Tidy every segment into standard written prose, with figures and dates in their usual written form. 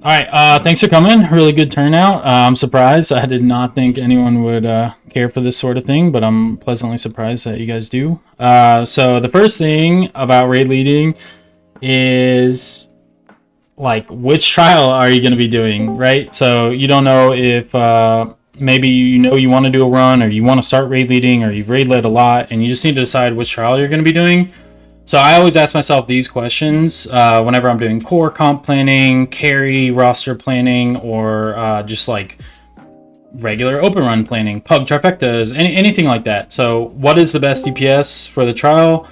All right, thanks for coming. Really good turnout. I'm surprised. I did not think anyone would care for this sort of thing, but I'm pleasantly surprised that you guys do. So the first thing about raid leading is like which trial are you going to be doing, right? So you don't know if maybe you want to do a run, or you want to start raid leading, or you've raid led a lot, and you just need to decide which trial you're going to be doing. So I always ask myself these questions whenever I'm doing core comp planning, carry roster planning, or just like regular open run planning, pug trifectas, anything like that. So what is the best DPS for the trial?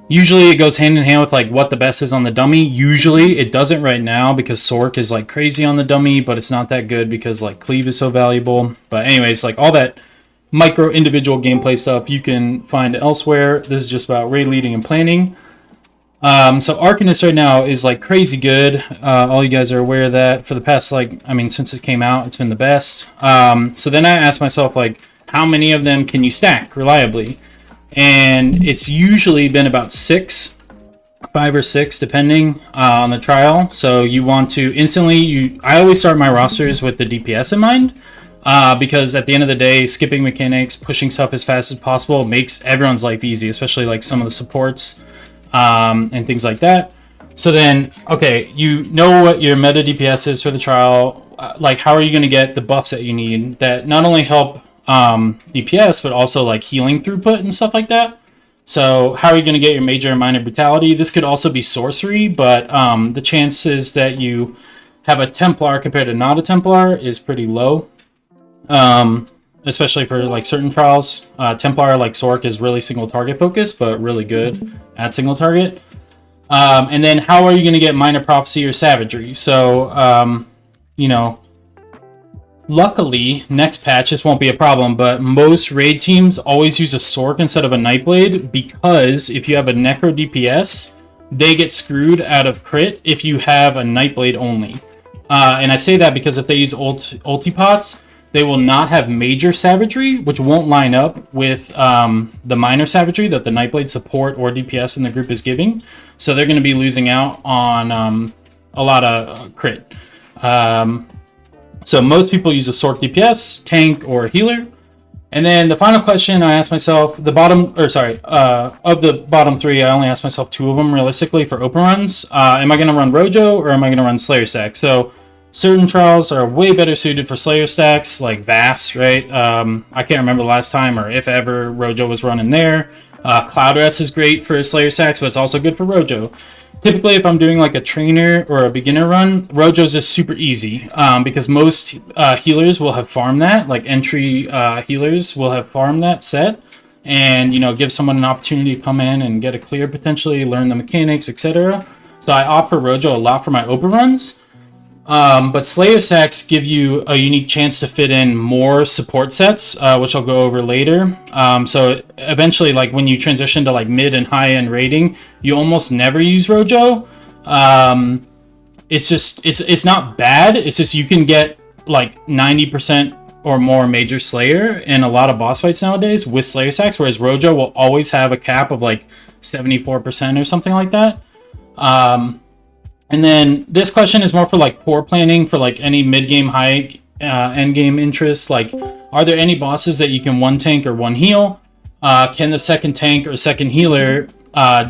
Usually it goes hand in hand with like what the best is on the dummy. Usually it doesn't right now because Sork is like crazy on the dummy, but it's not that good because like Cleave is so valuable. But anyways, like all that micro individual gameplay stuff you can find elsewhere. This is just about raid leading and planning. So Archinist right now is like crazy good. All you guys are aware of that. For the past since it came out, it's been the best. So then I asked myself like, how many of them can you stack reliably? And it's usually been about 5 or 6 depending on the trial. So you want to instantly I always start my rosters with the DPS in mind. Because at the end of the day, skipping mechanics, pushing stuff as fast as possible makes everyone's life easy, especially like some of the supports and things like that. So then, okay, you know what your meta DPS is for the trial. Like, how are you going to get the buffs that you need that not only help DPS, but also like healing throughput and stuff like that? So how are you going to get your major and minor brutality? This could also be sorcery, but the chances that you have a Templar compared to not a Templar is pretty low. Especially for like certain trials. Templar like Sork is really single target focused, but really good at single target. And then how are you going to get minor prophecy or savagery? So, luckily next patch this won't be a problem, but most raid teams always use a Sork instead of a Nightblade, because if you have a Necro DPS, they get screwed out of crit if you have a Nightblade only. And I say that because if they use ulti pots, they will not have major savagery, which won't line up with the minor savagery that the Nightblade support or DPS in the group is giving. So they're going to be losing out on a lot of crit. So most people use a Sork DPS, tank, or healer. And then the final question I asked myself, of the bottom 3, I only asked myself 2 of them realistically for open runs. Am I going to run Rojo or am I going to run Slayer Stack? So certain trials are way better suited for Slayer stacks, like Vass, right? I can't remember the last time or if ever Rojo was running there. Cloud Rest is great for Slayer stacks, but it's also good for Rojo. Typically, if I'm doing like a trainer or a beginner run, Rojo's just super easy because most healers will have farmed that, like entry healers will have farmed that set, and give someone an opportunity to come in and get a clear potentially, learn the mechanics, etc. So I opt for Rojo a lot for my open runs. But Slayer stacks give you a unique chance to fit in more support sets, which I'll go over later. So eventually, like when you transition to like mid and high end rating, you almost never use Rojo. It's not bad. It's just you can get like 90% or more major Slayer in a lot of boss fights nowadays with Slayer stacks, whereas Rojo will always have a cap of like 74% or something like that. And then this question is more for like core planning for like any mid-game, high end-game interest. Like, are there any bosses that you can one tank or one heal? Can the second tank or second healer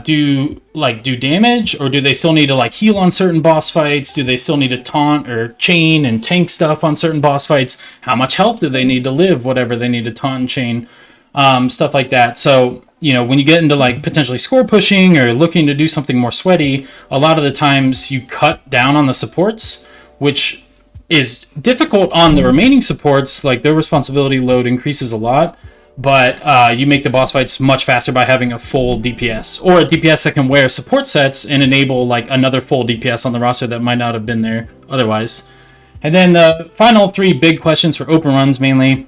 do damage, or do they still need to like heal on certain boss fights? Do they still need to taunt or chain and tank stuff on certain boss fights? How much health do they need to live whatever they need to taunt and chain? Stuff like that. So when you get into like potentially score pushing or looking to do something more sweaty, a lot of the times you cut down on the supports, which is difficult on the remaining supports. Like their responsibility load increases a lot, but you make the boss fights much faster by having a full DPS or a DPS that can wear support sets and enable like another full DPS on the roster that might not have been there otherwise. And then the final 3 big questions for open runs mainly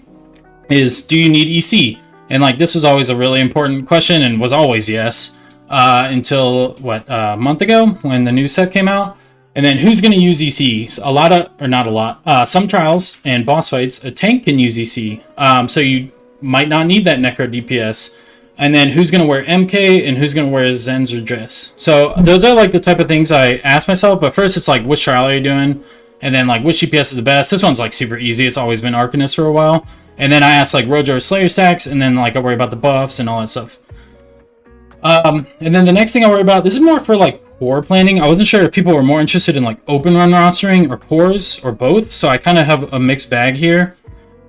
is, do you need EC? And like this was always a really important question and was always yes until a month ago when the new set came out. And then who's going to use EC? Some trials and boss fights, a tank can use EC. So you might not need that Necro DPS. And then who's going to wear MK and who's going to wear Zen's or Dress. So those are like the type of things I ask myself. But first it's like, which trial are you doing? and then like which DPS is the best. This one's like super easy. It's always been Archinist for a while. And then I ask like Rojo or Slayer stacks, and then like I worry about the buffs and all that stuff. And then the next thing I worry about, this is more for like core planning. I wasn't sure if people were more interested in like open run rostering or cores or both, so I kind of have a mixed bag here.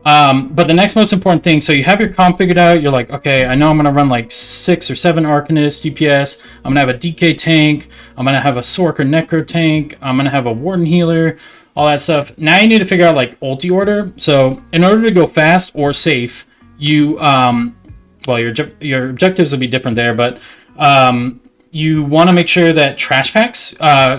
But the next most important thing, so you have your comp figured out. You're like, okay, I know I'm gonna run like 6 or 7 Archinist DPS. I'm gonna have a DK tank. I'm gonna have a Sork or Necro tank. I'm gonna have a Warden healer, all that stuff. Now you need to figure out like Ulti Order. So in order to go fast or safe, you well, your objectives will be different there, but you want to make sure that trash packs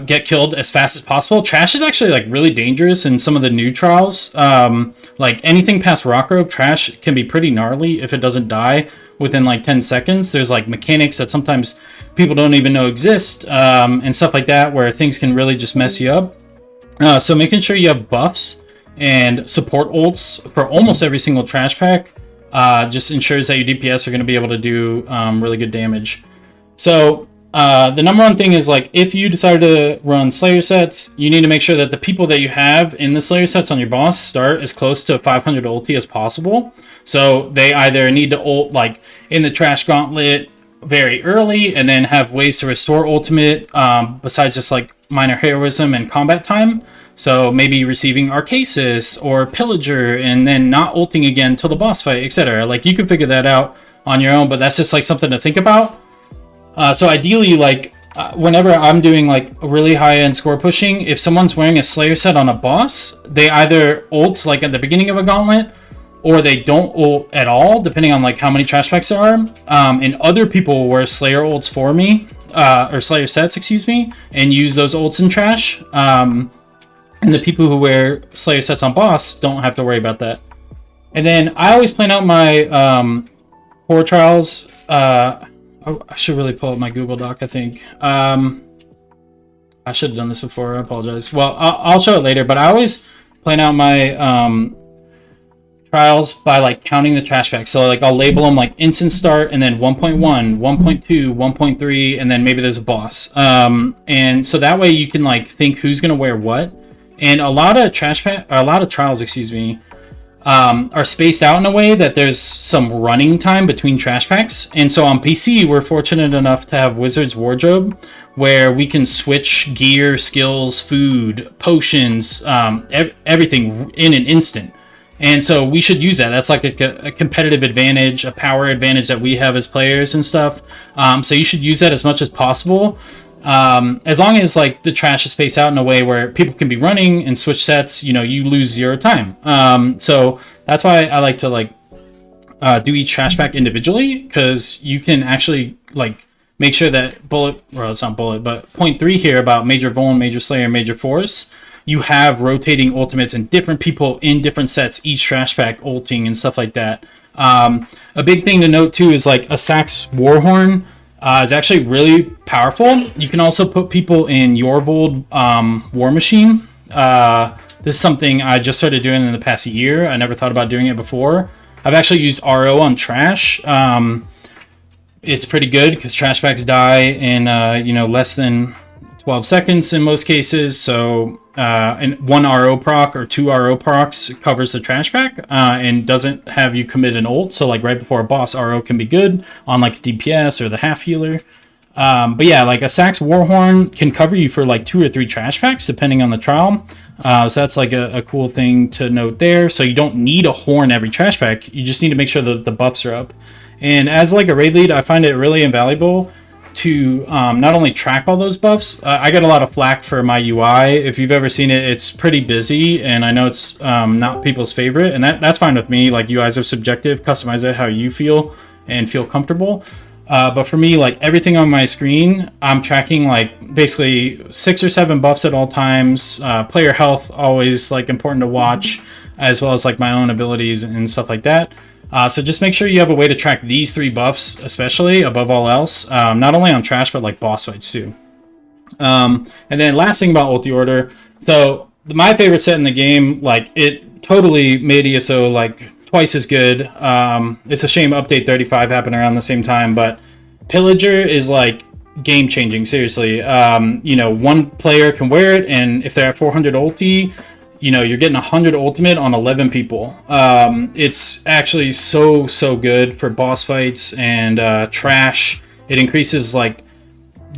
get killed as fast as possible. Trash is actually like really dangerous in some of the new trials. Like anything past Rockgrove, trash can be pretty gnarly if it doesn't die within like 10 seconds. There's like mechanics that sometimes people don't even know exist, and stuff like that, where things can really just mess you up. So making sure you have buffs and support ults for almost every single trash pack just ensures that your DPS are going to be able to do really good damage. So the number one thing is like if you decide to run Slayer sets, you need to make sure that the people that you have in the Slayer sets on your boss start as close to 500 ulti as possible. So they either need to ult like in the Trash Gauntlet very early and then have ways to restore ultimate besides just like minor heroism and combat time. So maybe receiving Archinist or Pillager and then not ulting again till the boss fight, etc. Like you can figure that out on your own, but that's just like something to think about. So ideally, like whenever I'm doing like a really high-end score pushing, if someone's wearing a Slayer set on a boss, they either ult like at the beginning of a gauntlet, or they don't ult at all, depending on like how many trash packs there are. And other people will wear Slayer ults for me, or Slayer sets, excuse me, and use those ults in trash. And the people who wear Slayer sets on boss don't have to worry about that. And then I always plan out my core trials. I should really pull up my Google Doc, I think. I should have done this before. I apologize. Well, I'll show it later, but I always plan out my trials by like counting the trash packs. So like I'll label them like instant start and then 1.1, 1.2, 1.3, and then maybe there's a boss. And so that way you can like think who's gonna wear what. And a lot of trials, excuse me, are spaced out in a way that there's some running time between trash packs. And so on PC, we're fortunate enough to have Wizard's Wardrobe, where we can switch gear, skills, food, potions, everything in an instant. And so we should use that. That's like a competitive advantage, a power advantage that we have as players and stuff. So you should use that as much as possible. As long as like the trash is spaced out in a way where people can be running and switch sets, you know, you lose 0 time. So that's why I like to like do each trash pack individually, because you can actually like make sure that bullet, well, it's not bullet, but point 3 here about Major Vuln, Major Slayer, Major Force, you have rotating ultimates and different people in different sets, each trash pack ulting and stuff like that. A big thing to note too is like a Sax Warhorn is actually really powerful. You can also put people in Yorvold War Machine. This is something I just started doing in the past year. I never thought about doing it before. I've actually used RO on trash. It's pretty good because trash packs die in less than 12 seconds in most cases. So and 1 RO proc or 2 RO procs covers the trash pack and doesn't have you commit an ult. So like right before a boss, RO can be good on like DPS or the half healer. But yeah, like a Sax Warhorn can cover you for like 2 or 3 trash packs depending on the trial. So that's like a cool thing to note there. So you don't need a horn every trash pack. You just need to make sure that the buffs are up. And as like a raid lead, I find it really invaluable to not only track all those buffs. I get a lot of flack for my UI. If you've ever seen it, it's pretty busy, and I know it's not people's favorite, and that's fine with me. Like, UIs are subjective. Customize it how you feel and feel comfortable. But for me, like everything on my screen, I'm tracking like basically 6 or 7 buffs at all times. Player health always like important to watch, as well as like my own abilities and stuff like that. So just make sure you have a way to track these 3 buffs, especially above all else, not only on trash, but like boss fights too. And then last thing about Ulti Order. So my favorite set in the game, like it totally made ESO like twice as good. It's a shame Update 35 happened around the same time, but Pillager is like game changing, seriously. You know, one player can wear it, and if they're at 400 ulti, you know, you're getting 100 ultimate on 11 people. It's actually so good for boss fights and trash. It increases like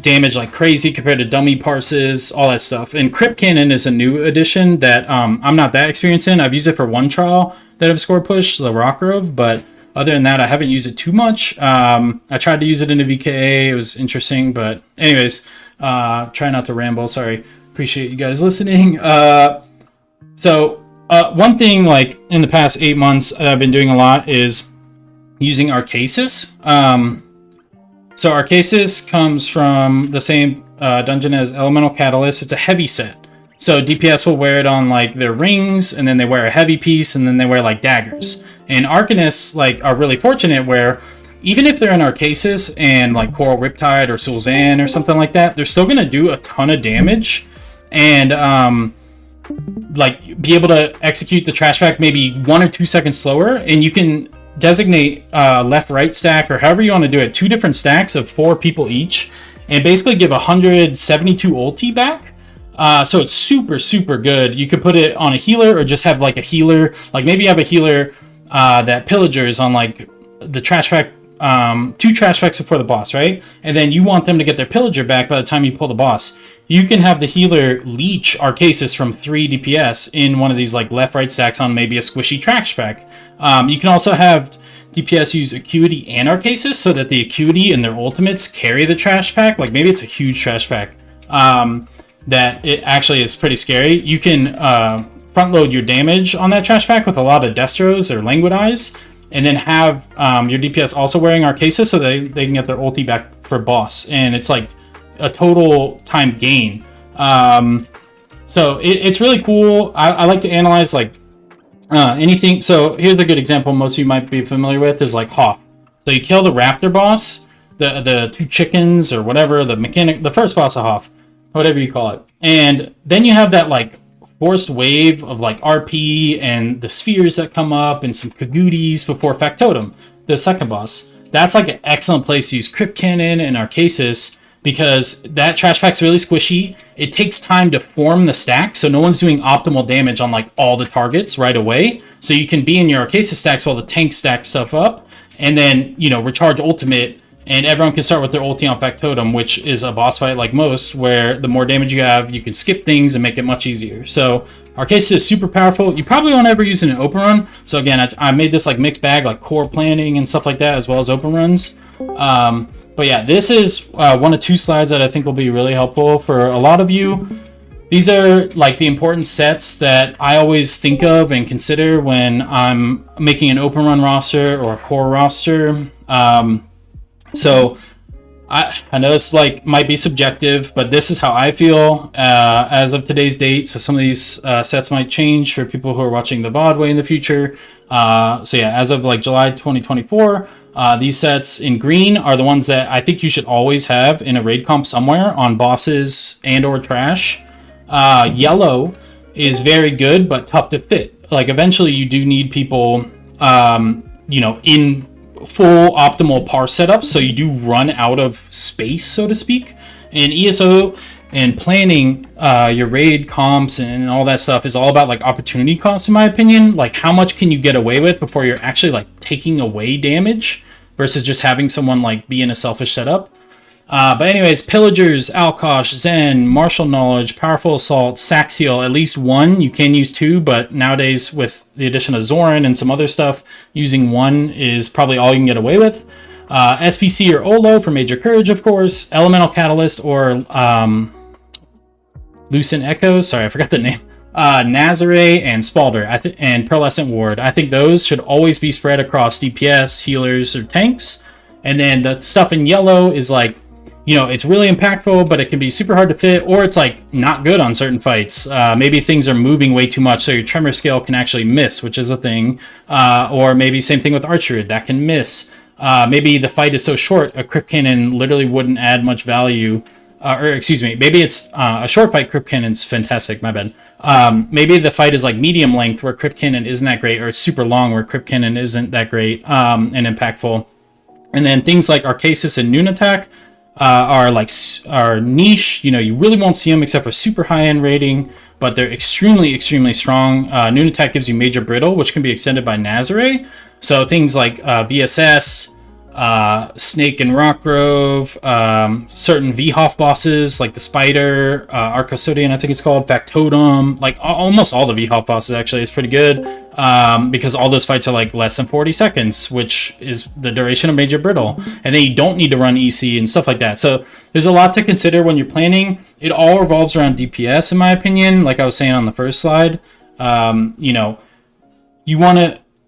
damage like crazy compared to dummy parses, all that stuff. And Crypt Cannon is a new addition that I'm not that experienced in. I've used it for one trial that I've score pushed, the Rockrove, but other than that, I haven't used it too much. I tried to use it in a VKA. It was interesting, but anyways, try not to ramble. Sorry. Appreciate you guys listening. So one thing like in the past 8 months that I've been doing a lot is using Archinist. So Archinist comes from the same dungeon as Elemental Catalyst. It's a heavy set. So DPS will wear it on like their rings, and then they wear a heavy piece, and then they wear like daggers. And Archinists like are really fortunate where even if they're in Archinist and like Coral Riptide or Sul'Zan or something like that, they're still gonna do a ton of damage and like be able to execute the trash pack maybe 1 or 2 seconds slower. And you can designate left-right stack or however you want to do it, 2 different stacks of 4 people each, and basically give 172 ulti back. So it's super good. You could put it on a healer or just have like a healer, like maybe you have a healer that pillagers on like the trash pack, 2 trash packs before the boss, right? And then you want them to get their pillager back by the time you pull the boss. You can have the healer leech Archinist from 3 DPS in one of these like left-right stacks on maybe a squishy trash pack. You can also have DPS use Acuity and Archinist so that the Acuity and their ultimates carry the trash pack. Like maybe it's a huge trash pack that it actually is pretty scary. You can front load your damage on that trash pack with a lot of Destros or Languid Eyes, and then have your DPS also wearing Archinist so they can get their ulti back for boss. And it's like a total time gain. So it's really cool. I like to analyze like anything. So here's a good example most of you might be familiar with is like Hoth. So you kill the Raptor boss, the 2 chickens or whatever, the first boss of Hoth, whatever you call it. And then you have that like forced wave of like RP and the spheres that come up and some Kagooties before Factotum, the second boss. That's like an excellent place to use Crypt Cannon and Archinist because that trash pack's really squishy. It takes time to form the stack, so no one's doing optimal damage on like all the targets right away. So you can be in your Archinist stacks while the tank stacks stuff up, and then, you know, recharge ultimate, and everyone can start with their ulti on Factotum, which is a boss fight like most, where the more damage you have, you can skip things and make it much easier. So Archinist is super powerful. You probably won't ever use it in an open run. So again, I made this like mixed bag, like core planning and stuff like that, as well as open runs. But yeah, this is one of 2 slides that I think will be really helpful for a lot of you. These are like the important sets that I always think of and consider when I'm making an open run roster or a core roster. So I know this like might be subjective, but this is how I feel as of today's date. So some of these sets might change for people who are watching the VOD way in the future. So yeah, as of like July 2024, these sets in green are the ones that I think you should always have in a raid comp somewhere on bosses and or trash. Yellow is very good, but tough to fit. Like eventually you do need people, you know, in full optimal par setup, so you do run out of space, so to speak. And ESO and planning your raid comps and all that stuff is all about like opportunity costs, in my opinion. Like how much can you get away with before you're actually like taking away damage versus just having someone like be in a selfish setup. But anyways, Pillagers, Alkosh, Zen, Martial Knowledge, Powerful Assault, Saxiel, at least 1. You can use 2, but nowadays with the addition of Zoran and some other stuff, using 1 is probably all you can get away with. SPC or Olo for Major Courage, of course. Elemental Catalyst or Lucent Echoes. Sorry, I forgot the name. Nazare and Spalder and Pearlescent Ward. I think those should always be spread across DPS, healers, or tanks. And then the stuff in yellow is like, you know, it's really impactful, but it can be super hard to fit, or it's like not good on certain fights. Maybe things are moving way too much, so your tremor scale can actually miss, which is a thing. Or maybe same thing with Archery, that can miss. Maybe the fight is so short, a Crypt Cannon literally wouldn't add much value. Or excuse me, maybe it's a short fight, Crypt Cannon's fantastic, my bad. Maybe the fight is like medium length, where Crypt Cannon isn't that great, or it's super long, where Crypt Cannon isn't that great and impactful. And then things like Archinist and Noon Attack, are niche. You know, you really won't see them except for super high end rating, but they're extremely strong. Noon attack gives you major brittle, which can be extended by Nazare. So things like VSS, Snake and Rockgrove, certain VHoff bosses like the Spider, Arcosodian, I think it's called, Factotum, like almost all the VHoff bosses actually is pretty good, because all those fights are like less than 40 seconds, which is the duration of Major Brittle, and then you don't need to run EC and stuff like that. So there's a lot to consider when you're planning. It all revolves around DPS, in my opinion. Like I was saying on the first slide, you know,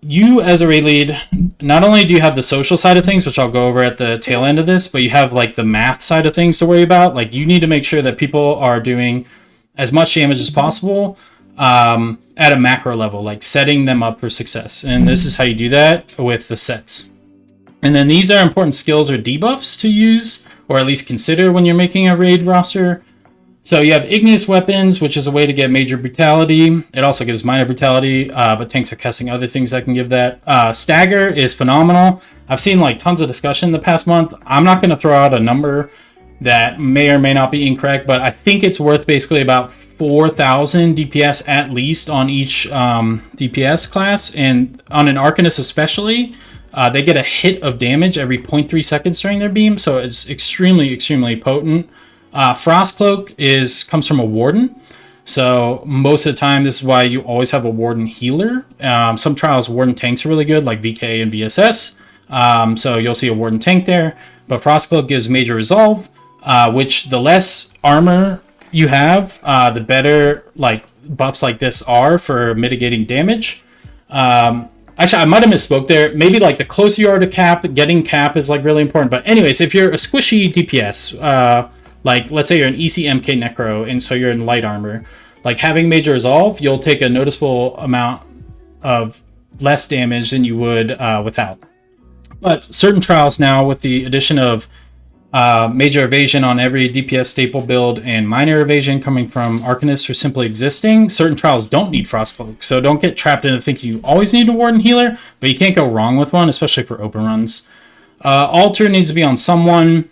you as a raid lead, not only do you have the social side of things, which I'll go over at the tail end of this, but you have like the math side of things to worry about. Like you need to make sure that people are doing as much damage as possible at a macro level, like setting them up for success. And this is how you do that with the sets. And then these are important skills or debuffs to use, or at least consider when you're making a raid roster. So you have Igneous Weapons, which is a way to get major brutality. It also gives minor brutality, but tanks are casting other things that can give that. Stagger is phenomenal. I've seen like tons of discussion the past month. I'm not going to throw out a number that may or may not be incorrect, but I think it's worth basically about 4,000 DPS at least on each DPS class. And on an Archinist especially, they get a hit of damage every 0.3 seconds during their beam. So it's extremely potent. Frostcloak comes from a Warden. So most of the time, this is why you always have a Warden healer. Some trials, Warden tanks are really good, like VK and VSS. So you'll see a Warden tank there. But Frostcloak gives major resolve, which the less armor you have, the better like buffs like this are for mitigating damage. Actually, I might have misspoke there. Maybe like the closer you are to cap, getting cap is like really important. But anyways, if you're a squishy DPS, like, let's say you're an ECMK Necro, and so you're in light armor. Like, having Major Resolve, you'll take a noticeable amount of less damage than you would without. But certain trials now, with the addition of Major Evasion on every DPS staple build and Minor Evasion coming from Archinist or simply existing, certain trials don't need Frostcloak. So don't get trapped into thinking you always need a Warden Healer, but you can't go wrong with one, especially for open runs. Alter needs to be on someone.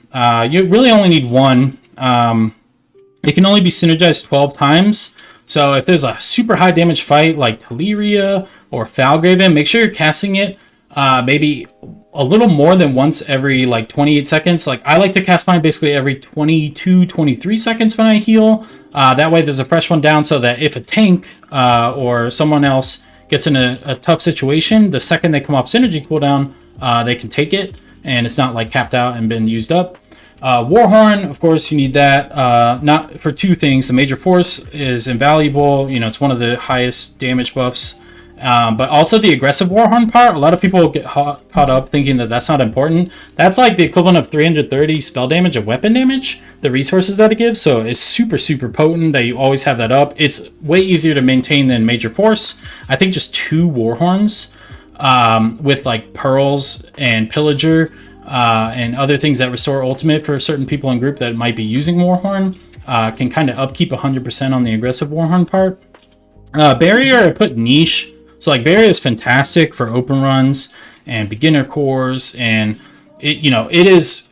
You really only need one. It can only be synergized 12 times. So if there's a super high damage fight like Teleria or Falgraven, make sure you're casting it maybe a little more than once every like 28 seconds. Like I like to cast mine basically every 22-23 seconds when I heal. That way there's a fresh one down, so that if a tank or someone else gets in a tough situation, the second they come off synergy cooldown, they can take it and it's not like capped out and been used up. Warhorn, of course, you need that, not for two things. The Major Force is invaluable. You know, it's one of the highest damage buffs. But also the aggressive Warhorn part, a lot of people get caught up thinking that that's not important. That's like the equivalent of 330 spell damage of weapon damage, the resources that it gives. So it's super potent that you always have that up. It's way easier to maintain than Major Force. I think just 2 Warhorns with like Pearls and Pillager and other things that restore ultimate for certain people in group that might be using Warhorn can kind of upkeep 100% on the aggressive Warhorn part. Barrier, I put niche. So like Barrier is fantastic for open runs and beginner cores, and it is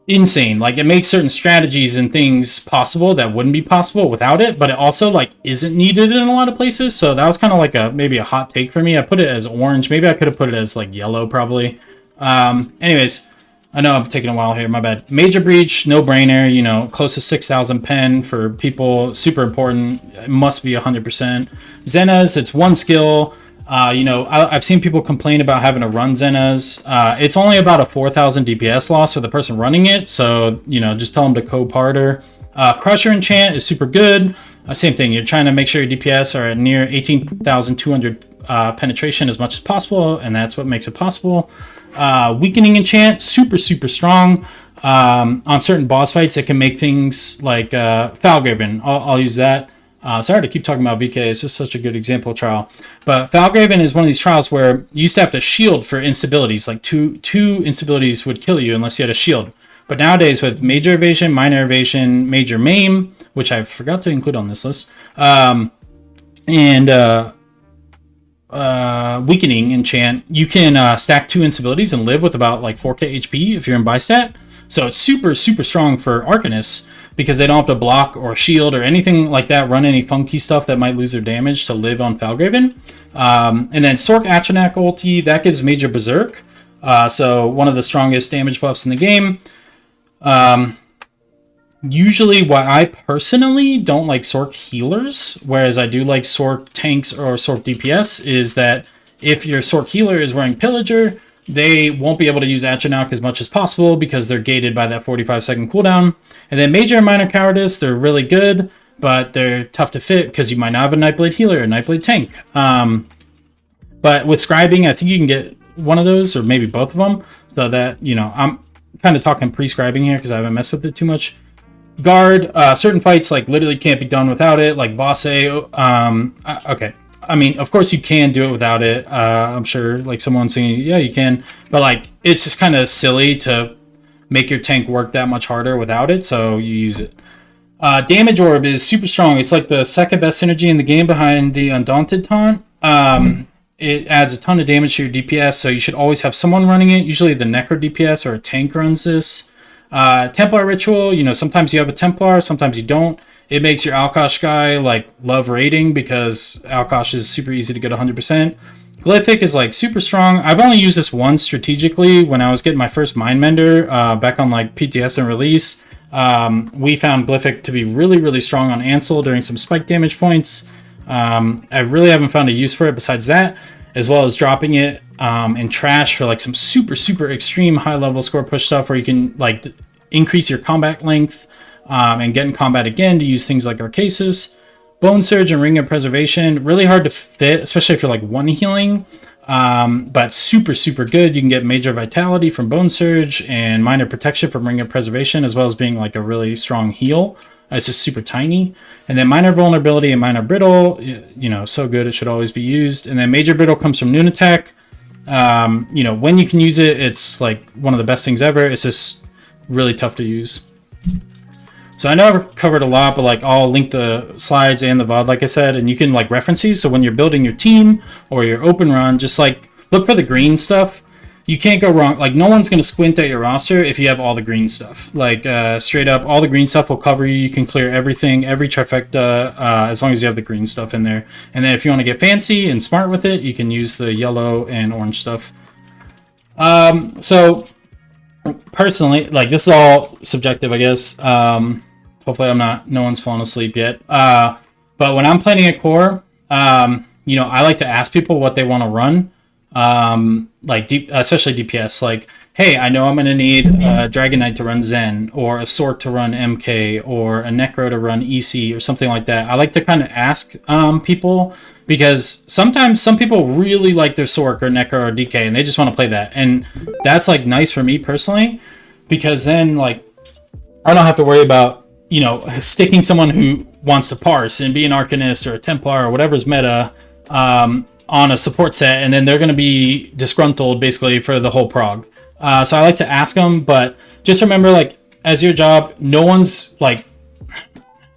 insane. Like it makes certain strategies and things possible that wouldn't be possible without it, but it also like isn't needed in a lot of places. So that was kind of like maybe a hot take for me. I put it as orange. Maybe I could have put it as like yellow probably. Anyways, I know I'm taking a while here, my bad. Major Breach, no brainer, close to 6,000 pen for people, super important. It must be 100%. Zenas, it's one skill. I've seen people complain about having to run Zenas. It's only about a 4,000 DPS loss for the person running it, so, just tell them to co-parter. Crusher Enchant is super good. Same thing, you're trying to make sure your DPS are at near 18,200 penetration as much as possible, and that's what makes it possible. Weakening Enchant, super strong. On certain boss fights, it can make things like Falgraven. I'll use that. Sorry to keep talking about VK, it's just such a good example trial. But Falgraven is one of these trials where you used to have to shield for instabilities. Like two instabilities would kill you unless you had a shield. But nowadays with Major Evasion, Minor Evasion, Major Maim, which I forgot to include on this list, and Weakening Enchant, you can stack 2 instabilities and live with about like 4k HP if you're in Bystat. So it's super, super strong for Arcanists because they don't have to block or shield or anything like that, run any funky stuff that might lose their damage to live on Falgraven. And then Sork Atronach ulti, that gives Major Berserk. So one of the strongest damage buffs in the game. Usually why I personally don't like Sork healers, whereas I do like Sork tanks or Sork DPS, is that if your Sork healer is wearing Pillager, they won't be able to use Atronach as much as possible because they're gated by that 45-second cooldown. And then Major and Minor Cowardice, they're really good, but they're tough to fit because you might not have a Nightblade healer or a Nightblade tank. But with Scribing, I think you can get one of those or maybe both of them, so that, you know, I'm kind of talking pre-scribing here because I haven't messed with it too much. Guard, certain fights like literally can't be done without it, like Boss A. Okay, I mean, of course you can do it without it. I'm sure like someone's saying, yeah, you can, but like it's just kind of silly to make your tank work that much harder without it, so you use it. Damage Orb is super strong. It's like the second best synergy in the game behind the Undaunted taunt. It adds a ton of damage to your DPS, so you should always have someone running it. Usually the Necro DPS or a tank runs this. Templar Ritual, you know, sometimes you have a Templar, sometimes you don't. It makes your Alkosh guy like love raiding because Alkosh is super easy to get 100%. Glyphic is like super strong. I've only used this once strategically when I was getting my first Mindmender back on like PTS and release. We found Glyphic to be really, really strong on Ansel during some spike damage points. I really haven't found a use for it besides that, as well as dropping it in trash for like some super, super extreme high level score push stuff where you can like increase your combat length and get in combat again to use things like Arcasis. Bone Surge and Ring of Preservation, really hard to fit, especially if you're like one healing, but super, super good. You can get Major Vitality from Bone Surge and Minor Protection from Ring of Preservation, as well as being like a really strong heal. It's just super tiny. And then Minor Vulnerability and Minor Brittle, you know, so good, it should always be used. And then Major Brittle comes from Noon Attack. You know, when you can use it, it's like one of the best things ever. It's just really tough to use. So I know I've covered a lot, but like I'll link the slides and the VOD, like I said, and you can like reference these. So when you're building your team or your open run, just like look for the green stuff. You can't go wrong. Like no one's going to squint at your roster if you have all the green stuff. Like straight up, all the green stuff will cover you. You can clear everything, every trifecta, as long as you have the green stuff in there. And then if you want to get fancy and smart with it, you can use the yellow and orange stuff. So personally, like this is all subjective, I guess. Hopefully no one's fallen asleep yet. But when I'm planning a core, you know, I like to ask people what they want to run. Especially DPS, like, hey, I know I'm going to need a Dragon Knight to run Zen, or a Sork to run MK, or a Necro to run EC, or something like that. I like to kind of ask people, because sometimes some people really like their Sork or Necro or DK, and they just want to play that. And that's, like, nice for me personally, because then, like, I don't have to worry about, you know, sticking someone who wants to parse and be an Archinist or a Templar or whatever's meta, on a support set, and then they're going to be disgruntled basically for the whole prog. So I like to ask them, but just remember, like, as your job, no one's like,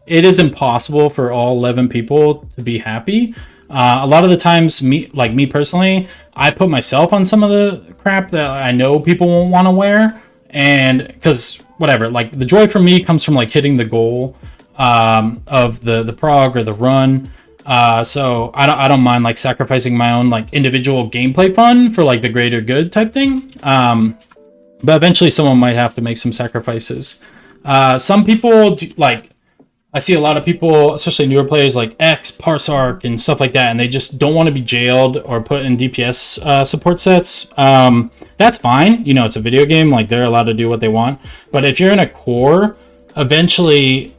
it is impossible for all 11 people to be happy. A lot of the times, me personally, I put myself on some of the crap that I know people won't want to wear, and because whatever, like the joy for me comes from like hitting the goal of the prog or the run. So I don't mind like sacrificing my own like individual gameplay fun for like the greater good type thing. But eventually someone might have to make some sacrifices. Some people do, like, I see a lot of people, especially newer players like X, Parsark and stuff like that, and they just don't want to be jailed or put in DPS support sets. That's fine. You know, it's a video game, like they're allowed to do what they want. But if you're in a core, eventually,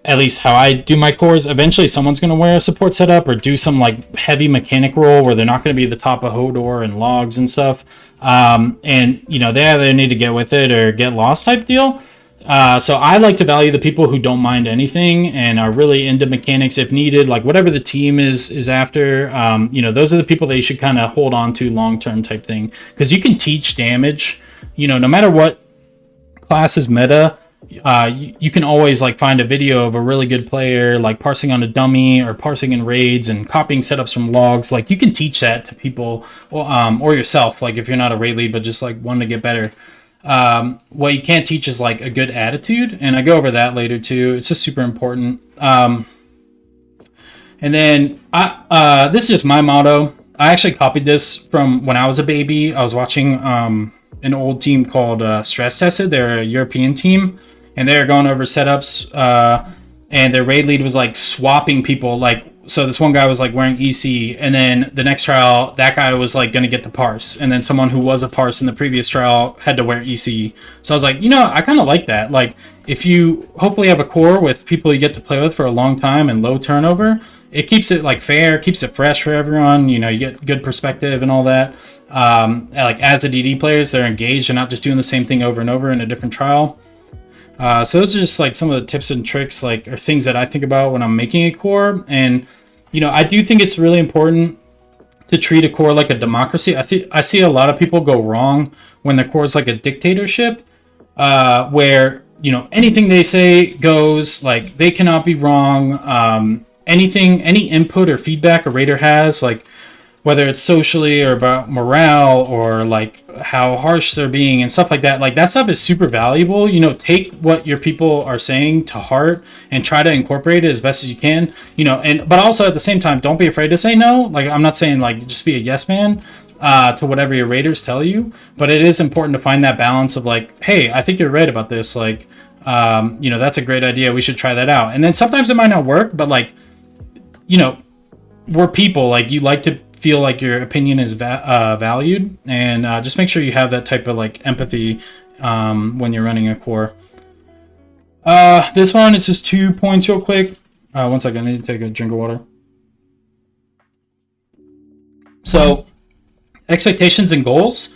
at least how I do my cores, eventually someone's going to wear a support setup or do some like heavy mechanic role where they're not going to be the top of Hodor and logs and stuff. And, you know, they either need to get with it or get lost type deal. So I like to value the people who don't mind anything and are really into mechanics if needed, like whatever the team is after. You know, those are the people that you should kind of hold on to long-term type thing. Because you can teach damage, you know, no matter what class is meta. You can always like find a video of a really good player like parsing on a dummy or parsing in raids and copying setups from logs. Like you can teach that to people or yourself, like if you're not a raid lead but just like wanting to get better. What you can't teach is like a good attitude, and I go over that later too. It's just super important. And then this is just my motto. I actually copied this from when I was a baby. I was watching an old team called Stress Tested. They're a European team, and they're going over setups. And their raid lead was like swapping people. Like, so this one guy was like wearing EC, and then the next trial, that guy was like going to get the parse, and then someone who was a parse in the previous trial had to wear EC. So I was like, you know, I kind of like that. Like, if you hopefully have a core with people you get to play with for a long time and low turnover, it keeps it like fair, keeps it fresh for everyone. You know, you get good perspective and all that. Like as the DD players, they're engaged and not just doing the same thing over and over in a different trial. So those are just like some of the tips and tricks, like, or things that I think about when I'm making a core. And, you know, I do think it's really important to treat a core like a democracy. I see a lot of people go wrong when the core is like a dictatorship, where, you know, anything they say goes, like, they cannot be wrong. Any input or feedback a raider has, like, whether it's socially or about morale or like how harsh they're being and stuff like that stuff is super valuable. You know, take what your people are saying to heart and try to incorporate it as best as you can, you know, but also at the same time, don't be afraid to say no. Like, I'm not saying like just be a yes man to whatever your raiders tell you, but it is important to find that balance of like, hey, I think you're right about this. Like, you know, that's a great idea. We should try that out. And then sometimes it might not work, but like, you know, we're people, like, you like to feel like your opinion is valued, and just make sure you have that type of like empathy when you're running a core. This one is just 2 points real quick. 1 second, I need to take a drink of water. So, expectations and goals.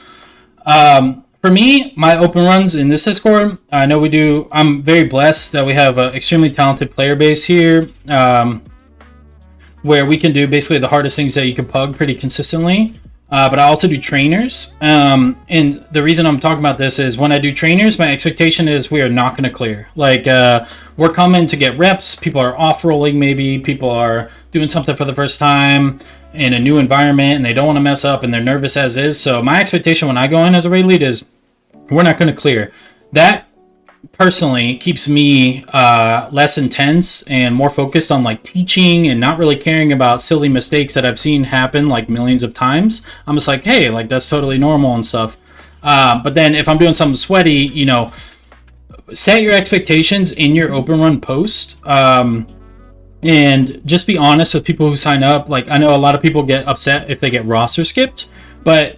For me, my open runs in this Discord, I know we do, I'm very blessed that we have an extremely talented player base here, where we can do basically the hardest things that you can pug pretty consistently. But I also do trainers. And the reason I'm talking about this is when I do trainers, my expectation is we are not going to clear. Like, we're coming to get reps. People are off-rolling maybe. People are doing something for the first time in a new environment, and they don't want to mess up, and they're nervous as is. So my expectation when I go in as a raid lead is we're not going to clear. That personally keeps me less intense and more focused on like teaching and not really caring about silly mistakes that I've seen happen like millions of times. I'm just like, hey, like, that's totally normal and stuff. But then if I'm doing something sweaty, you know, set your expectations in your open run post, and just be honest with people who sign up. Like, I know a lot of people get upset if they get roster skipped, but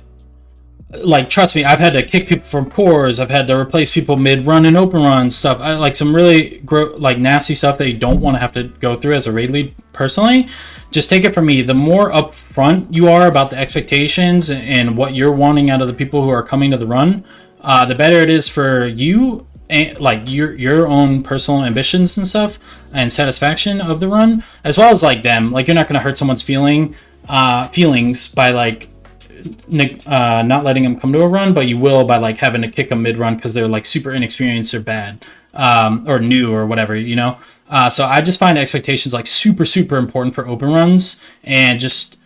like, trust me, I've had to kick people from cores. I've had to replace people mid-run and open run stuff. I like some really like nasty stuff that you don't want to have to go through as a raid lead personally. Just take it from me. The more upfront you are about the expectations and what you're wanting out of the people who are coming to the run, the better it is for you, and like your own personal ambitions and stuff and satisfaction of the run, as well as like them. Like, you're not going to hurt someone's feelings by like not letting them come to a run, but you will by like having to kick a mid run because they're like super inexperienced or bad, or new or whatever, you know. So I just find expectations like super important for open runs, and just,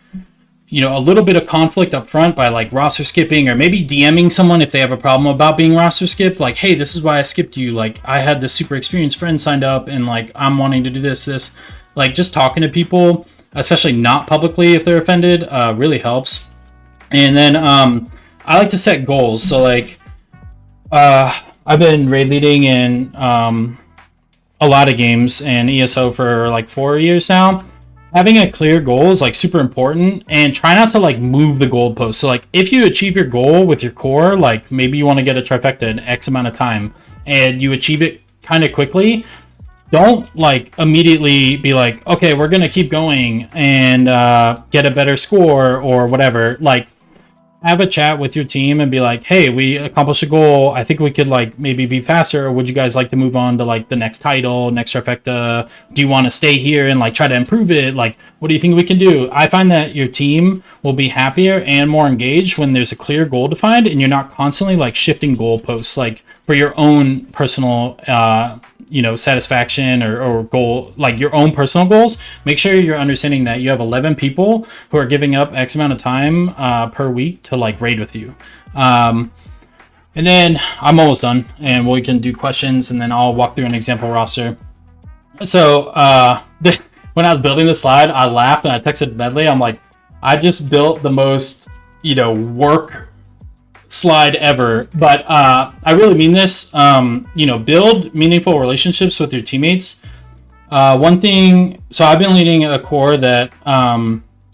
you know, a little bit of conflict up front by like roster skipping, or maybe DMing someone if they have a problem about being roster skipped, like, hey, this is why I skipped you, like, I had this super experienced friend signed up and like I'm wanting to do this. Like, just talking to people, especially not publicly if they're offended, really helps. And then I like to set goals. So like, I've been raid leading in a lot of games and ESO for like 4 years now. Having a clear goal is like super important, and try not to like move the goalpost. So like, if you achieve your goal with your core, like maybe you want to get a trifecta in X amount of time and you achieve it kind of quickly, don't like immediately be like, okay, we're going to keep going and get a better score or whatever. Like, have a chat with your team and be like, hey, we accomplished a goal. I think we could like maybe be faster. Or would you guys like to move on to like the next title, next trifecta? Do you want to stay here and like try to improve it? Like, what do you think we can do? I find that your team will be happier and more engaged when there's a clear goal defined and you're not constantly like shifting goalposts, like for your own personal you know, satisfaction or goal, like your own personal goals. Make sure you're understanding that you have 11 people who are giving up X amount of time per week to like raid with you. And then I'm almost done, and we can do questions, and then I'll walk through an example roster. So when I was building the slide, I laughed and I texted Medley. I'm like, I just built the most, work slide ever. But I really mean this. Build meaningful relationships with your teammates. One thing, so I've been leading a core that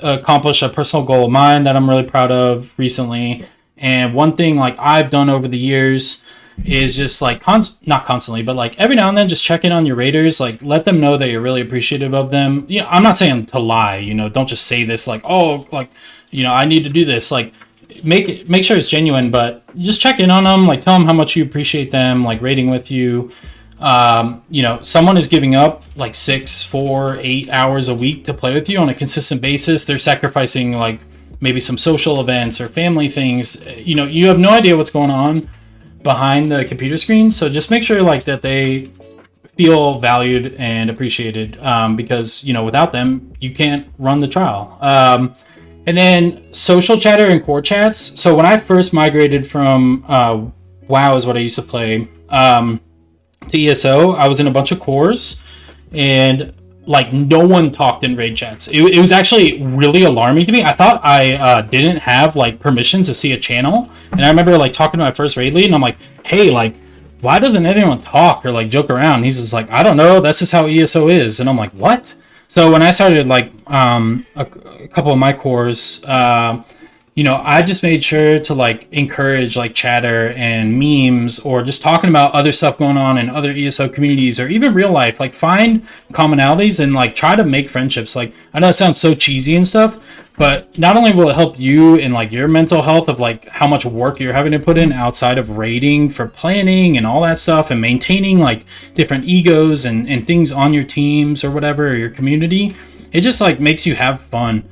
accomplished a personal goal of mine that I'm really proud of recently. And one thing like I've done over the years is just like not constantly, but like every now and then just check in on your raiders, like let them know that you're really appreciative of them. I'm not saying to lie, don't just say this like, oh, like, I need to do this. Like make sure it's genuine, but just check in on them, like tell them how much you appreciate them, like raiding with you. Someone is giving up like 6, 4, 8 hours a week to play with you on a consistent basis. They're sacrificing like maybe some social events or family things. You have no idea what's going on behind the computer screen, so just make sure like that they feel valued and appreciated, because without them you can't run the trial. And then social chatter and core chats. So when I first migrated from WoW is what I used to play, to ESO, I was in a bunch of cores, and like no one talked in raid chats. It was actually really alarming to me. I thought I didn't have like permissions to see a channel, and I remember like talking to my first raid lead, and I'm like, hey, like why doesn't anyone talk or like joke around? And he's just like, I don't know, that's just how ESO is. And I'm like, what? So when I started like a couple of my cores, I just made sure to like encourage like chatter and memes, or just talking about other stuff going on in other ESO communities, or even real life. Like find commonalities and like try to make friendships. Like I know it sounds so cheesy and stuff, but not only will it help you in like your mental health of like how much work you're having to put in outside of raiding for planning and all that stuff, and maintaining like different egos and things on your teams or whatever, or your community. It just like makes you have fun.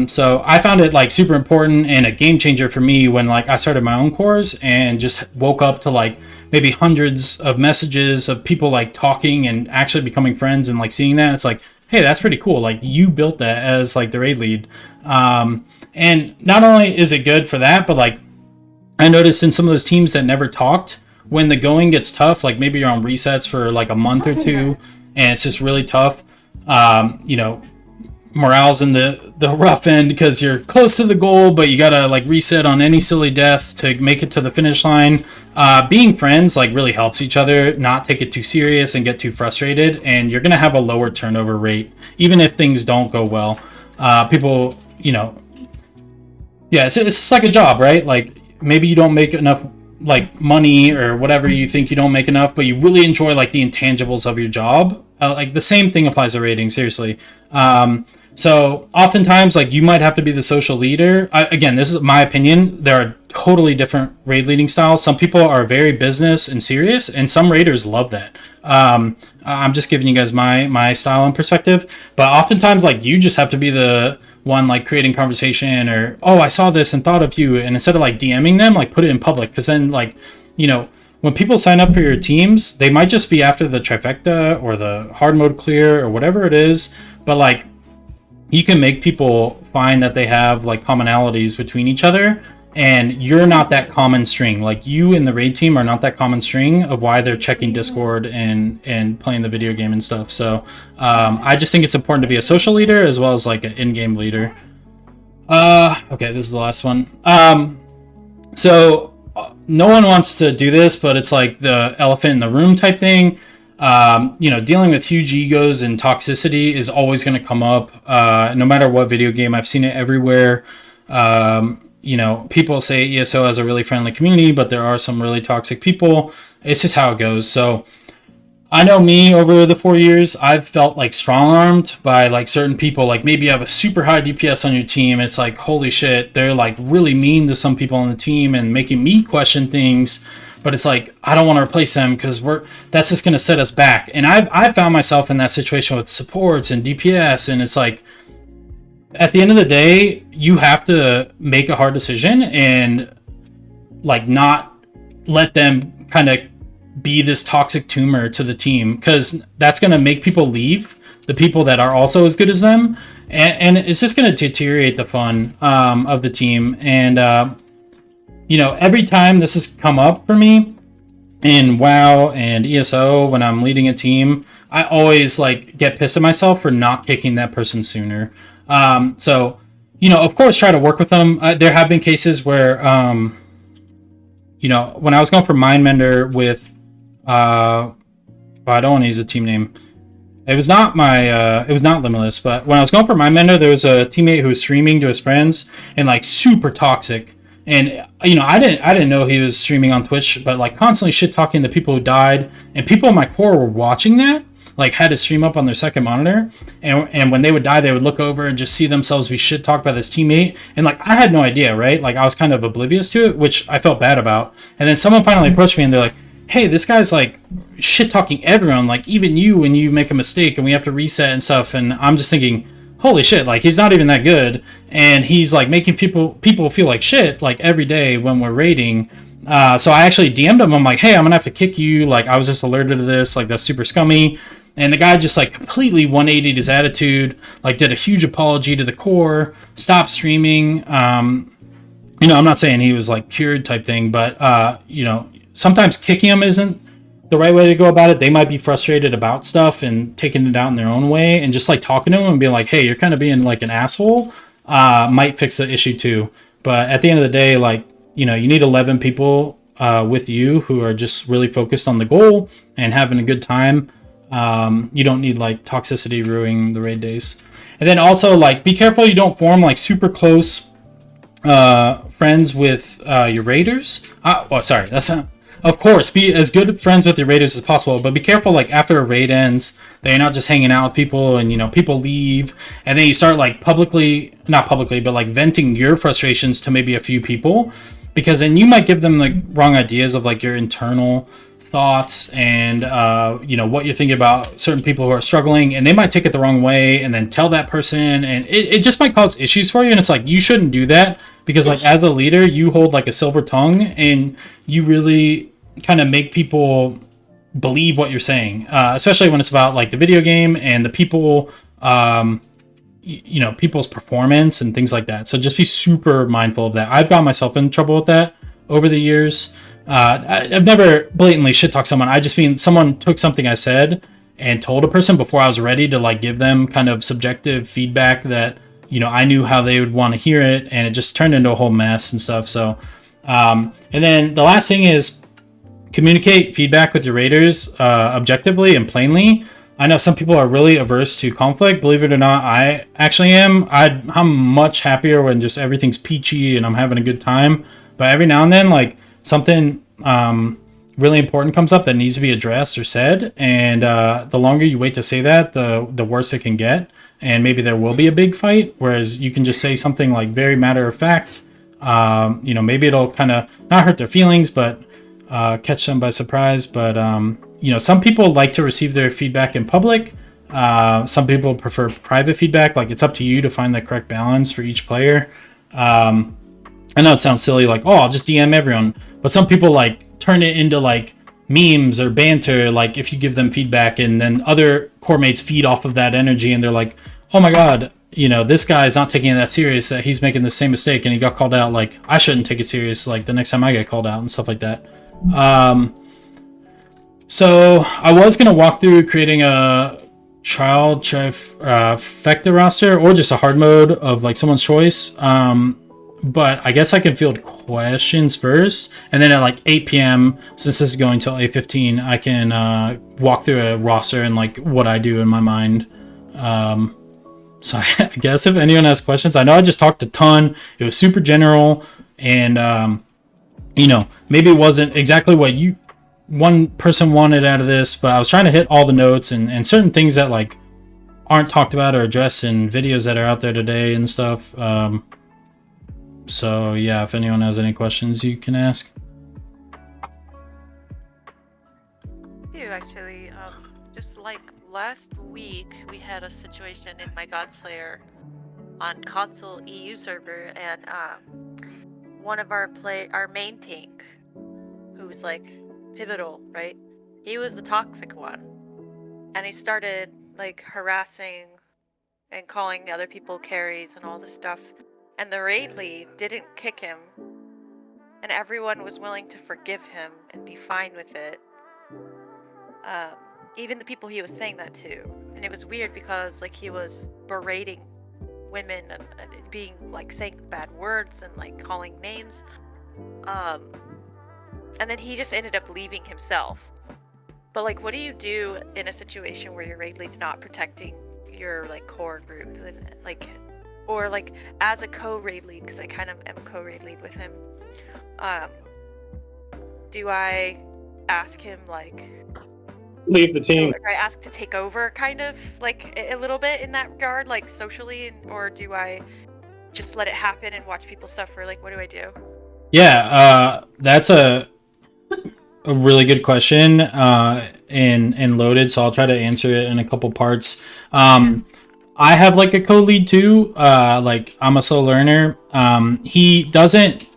So I found it like super important and a game changer for me when like I started my own cores and just woke up to like maybe hundreds of messages of people like talking and actually becoming friends, and like seeing that it's like, hey, that's pretty cool. Like you built that as like the raid lead. And not only is it good for that, but like I noticed in some of those teams that never talked, when the going gets tough, like maybe you're on resets for like a month or two and it's just really tough, morale's in the rough end because you're close to the goal, but you gotta like reset on any silly death to make it to the finish line. Being friends like really helps each other not take it too serious and get too frustrated, and you're gonna have a lower turnover rate even if things don't go well. People, it's just like a job, right? Like maybe you don't make enough like money or whatever, you think you don't make enough, but you really enjoy like the intangibles of your job. Like the same thing applies to rating, seriously. So oftentimes, like you might have to be the social leader. Again, this is my opinion. There are totally different raid leading styles. Some people are very business and serious, and some raiders love that. I'm just giving you guys my style and perspective. But oftentimes, like you just have to be the one like creating conversation, or oh, I saw this and thought of you, and instead of like DMing them, like put it in public, because then like when people sign up for your teams, they might just be after the trifecta or the hard mode clear or whatever it is, but like you can make people find that they have like commonalities between each other, and you're not that common string. Like you and the raid team are not that common string of why they're checking Discord and playing the video game and stuff. So I just think it's important to be a social leader as well as like an in-game leader. Okay, this is the last one. So no one wants to do this, but it's like the elephant in the room type thing. Dealing with huge egos and toxicity is always going to come up, no matter what video game. I've seen it everywhere. People say ESO has a really friendly community, but there are some really toxic people. It's just how it goes. So I know me, over the 4 years, I've felt like strong-armed by like certain people. Like maybe you have a super high DPS on your team. It's like, holy shit, they're like really mean to some people on the team and making me question things. But it's like, I don't want to replace them because that's just going to set us back. And I've found myself in that situation with supports and DPS. And it's like, at the end of the day, you have to make a hard decision and like not let them kind of be this toxic tumor to the team, because that's going to make people leave, the people that are also as good as them. And it's just going to deteriorate the fun of the team. And you know, every time this has come up for me in WoW and ESO when I'm leading a team, I always like get pissed at myself for not kicking that person sooner. So, you know, of course, try to work with them. There have been cases where, you know, when I was going for Mindmender with, well, I don't want to use a team name. It was not it was not Limitless, but when I was going for Mindmender, there was a teammate who was streaming to his friends and like super toxic. And you know, I didn't know he was streaming on Twitch, but like constantly shit talking to people who died, and people in my core were watching that, like had his stream up on their second monitor, and when they would die, they would look over and just see themselves be shit talked by this teammate, and like I had no idea, right? Like I was kind of oblivious to it, which I felt bad about. And then someone finally approached me, and they're like, "Hey, this guy's like shit talking everyone, like even you when you make a mistake, and we have to reset and stuff." And I'm just thinking, holy shit, like he's not even that good, and he's like making people feel like shit like every day when we're raiding. So I actually DM'd him. I'm like, hey, I'm gonna have to kick you. Like I was just alerted to this. Like that's super scummy. And the guy just like completely 180'd his attitude. Like did a huge apology to the core. Stopped streaming. You know, I'm not saying he was like cured type thing, but you know, sometimes kicking him isn't the right way to go about it. They might be frustrated about stuff and taking it out in their own way, and just like talking to them and being like, hey, you're kind of being like an asshole, might fix the issue too. But at the end of the day, like, you know, you need 11 people with you who are just really focused on the goal and having a good time. You don't need like toxicity ruining the raid days. And then also like be careful you don't form like super close friends with your raiders. Oh, sorry, that's not. Of course, be as good friends with your raiders as possible, but be careful, like, after a raid ends, that you're not just hanging out with people and, you know, people leave, and then you start, like, not publicly, but, like, venting your frustrations to maybe a few people, because then you might give them, like, wrong ideas of, like, your internal thoughts and, you know, what you're thinking about certain people who are struggling, and they might take it the wrong way and then tell that person, and it just might cause issues for you, and it's like, you shouldn't do that, because, like, as a leader, you hold, like, a silver tongue, and you really kind of make people believe what you're saying, especially when it's about like the video game and the people, you know, people's performance and things like that. So just be super mindful of that. I've got myself in trouble with that over the years. I've never blatantly shit talked someone. I just mean someone took something I said and told a person before I was ready to like give them kind of subjective feedback that, you know, I knew how they would want to hear it, and it just turned into a whole mess and stuff. So, and then the last thing is, communicate feedback with your raiders objectively and plainly. I know some people are really averse to conflict. Believe it or not, I actually am. I'm much happier when just everything's peachy and I'm having a good time. But every now and then, like something really important comes up that needs to be addressed or said, and the longer you wait to say that, the worse it can get. And maybe there will be a big fight. Whereas you can just say something like very matter of fact. You know, maybe it'll kind of not hurt their feelings, but catch them by surprise. But you know, some people like to receive their feedback in public. Some people prefer private feedback. Like, it's up to you to find the correct balance for each player. I know it sounds silly, like, oh, I'll just DM everyone, but some people like turn it into like memes or banter, like if you give them feedback, and then other core mates feed off of that energy, and they're like, oh my god, you know, this guy's not taking it that serious, that he's making the same mistake and he got called out, like I shouldn't take it serious, like the next time I get called out and stuff like that. So I was going to walk through creating a trial trifecta roster, or just a hard mode of like someone's choice. But I guess I can field questions first, and then at like 8 p.m., since this is going till 8:15, I can walk through a roster and like what I do in my mind. So I guess if anyone has questions, I know I just talked a ton. It was super general, and you know, maybe it wasn't exactly what one person wanted out of this, but I was trying to hit all the notes and certain things that like aren't talked about or addressed in videos that are out there today and stuff. So yeah, if anyone has any questions, you can ask. I do actually. Just like last week, we had a situation in my Godslayer on console EU server, and one of our main tank, who's like pivotal, right? He was the toxic one, and he started like harassing and calling other people carries and all this stuff. And the raid lead didn't kick him, and everyone was willing to forgive him and be fine with it. Even the people he was saying that to. And it was weird because like he was berating women and being like saying bad words and like calling names. And then he just ended up leaving himself. But like, what do you do in a situation where your raid lead's not protecting your like core group, like, or like as a co-raid lead, because I kind of am a co-raid lead with him. Do I ask him like leave the team? Or I ask to take over, kind of like a little bit in that regard, like socially, or do I just let it happen and watch people suffer? Like, what do I do? Yeah, that's a really good question, and loaded. So I'll try to answer it in a couple parts. I have like a co-lead too. Like I'm a slow learner. He doesn't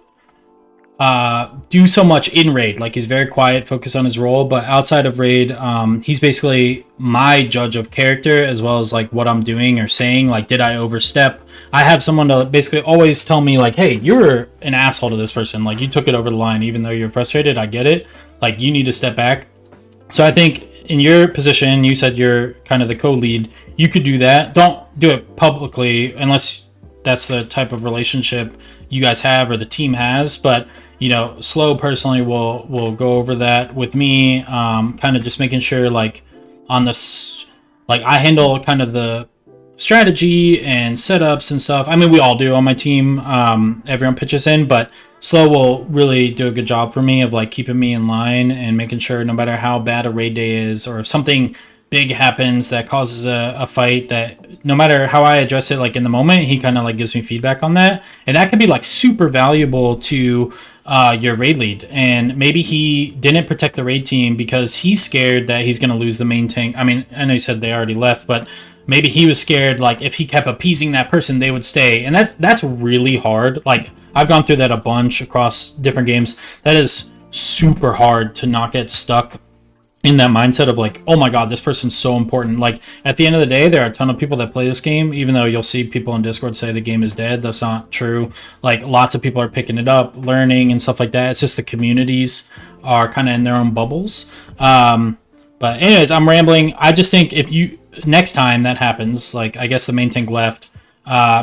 do so much in raid. Like he's very quiet, focused on his role, but outside of raid, he's basically my judge of character as well as like what I'm doing or saying. Like, did I overstep? I have someone to basically always tell me like, hey, you're an asshole to this person. Like you took it over the line, even though you're frustrated. I get it. Like you need to step back. So I think in your position, you said you're kind of the co-lead. You could do that. Don't do it publicly unless that's the type of relationship you guys have or the team has. But you know, Slow personally will go over that with me, kind of just making sure like on this, like I handle kind of the strategy and setups and stuff. I mean, we all do on my team. Everyone pitches in, but Slow will really do a good job for me of like keeping me in line and making sure no matter how bad a raid day is or if something big happens that causes a fight, that no matter how I address it like in the moment, he kind of like gives me feedback on that, and that can be like super valuable to your raid lead. And maybe he didn't protect the raid team because he's scared that he's going to lose the main tank. I mean, I know you said they already left, but maybe he was scared like if he kept appeasing that person they would stay, and that's really hard. Like I've gone through that a bunch across different games. That is super hard to not get stuck in that mindset of like, oh my god, this person's so important. Like at the end of the day, there are a ton of people that play this game, even though you'll see people in Discord say the game is dead. That's not true. Like lots of people are picking it up, learning and stuff like that. It's just the communities are kind of in their own bubbles. But anyways, I'm rambling. I just think if you next time that happens, like I guess the main tank left,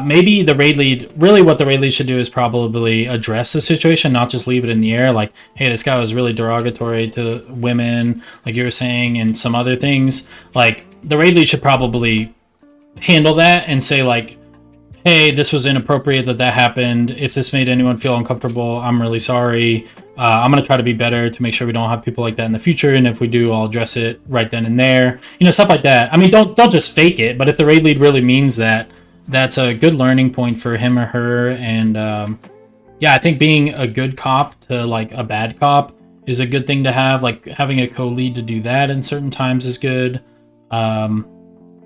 maybe the raid lead, really what the raid lead should do is probably address the situation, not just leave it in the air. Like, hey, this guy was really derogatory to women, like you were saying, and some other things. Like, the raid lead should probably handle that and say, like, hey, this was inappropriate that happened. If this made anyone feel uncomfortable, I'm really sorry. I'm going to try to be better to make sure we don't have people like that in the future. And if we do, I'll address it right then and there. You know, stuff like that. I mean, don't just fake it. But if the raid lead really means that, that's a good learning point for him or her. And yeah, I think being a good cop to like a bad cop is a good thing to have. Like having a co-lead to do that in certain times is good.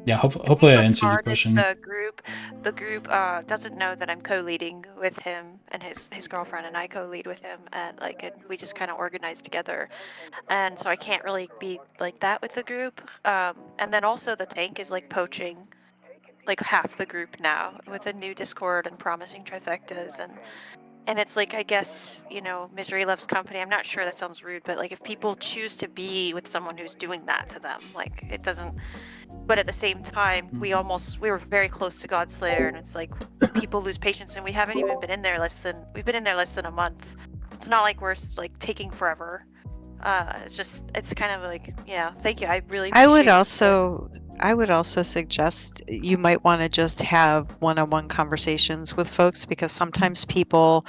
Yeah, hopefully I answered your question. The group doesn't know that I'm co-leading with him and his girlfriend, and I co-lead with him, and like we just kind of organize together, and so I can't really be like that with the group. And then also the tank is like poaching like half the group now with a new Discord and promising trifectas, and it's like, I guess, you know, misery loves company. I'm not sure, that sounds rude, but like if people choose to be with someone who's doing that to them, like it doesn't. But at the same time, we were very close to Godslayer, and it's like people lose patience, and we haven't even been in there less than a month. It's not like we're like taking forever. It's kind of like, yeah, thank you. I really appreciate I would also suggest you might want to just have one-on-one conversations with folks, because sometimes people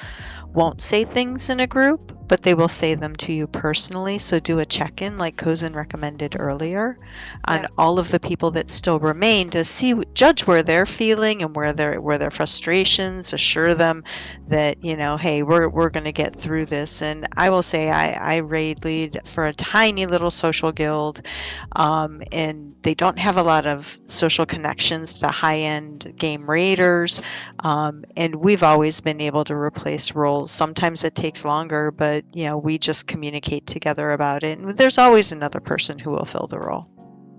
won't say things in a group, but they will say them to you personally. So do a check-in like Kozin recommended earlier on all of the people that still remain, to judge where they're feeling and where their frustrations, assure them that, you know, hey, we're going to get through this. And I will say I raid lead for a tiny little social guild, and they don't have a lot of social connections to high-end game raiders, and we've always been able to replace roles. Sometimes it takes longer, but you know, we just communicate together about it, and there's always another person who will fill the role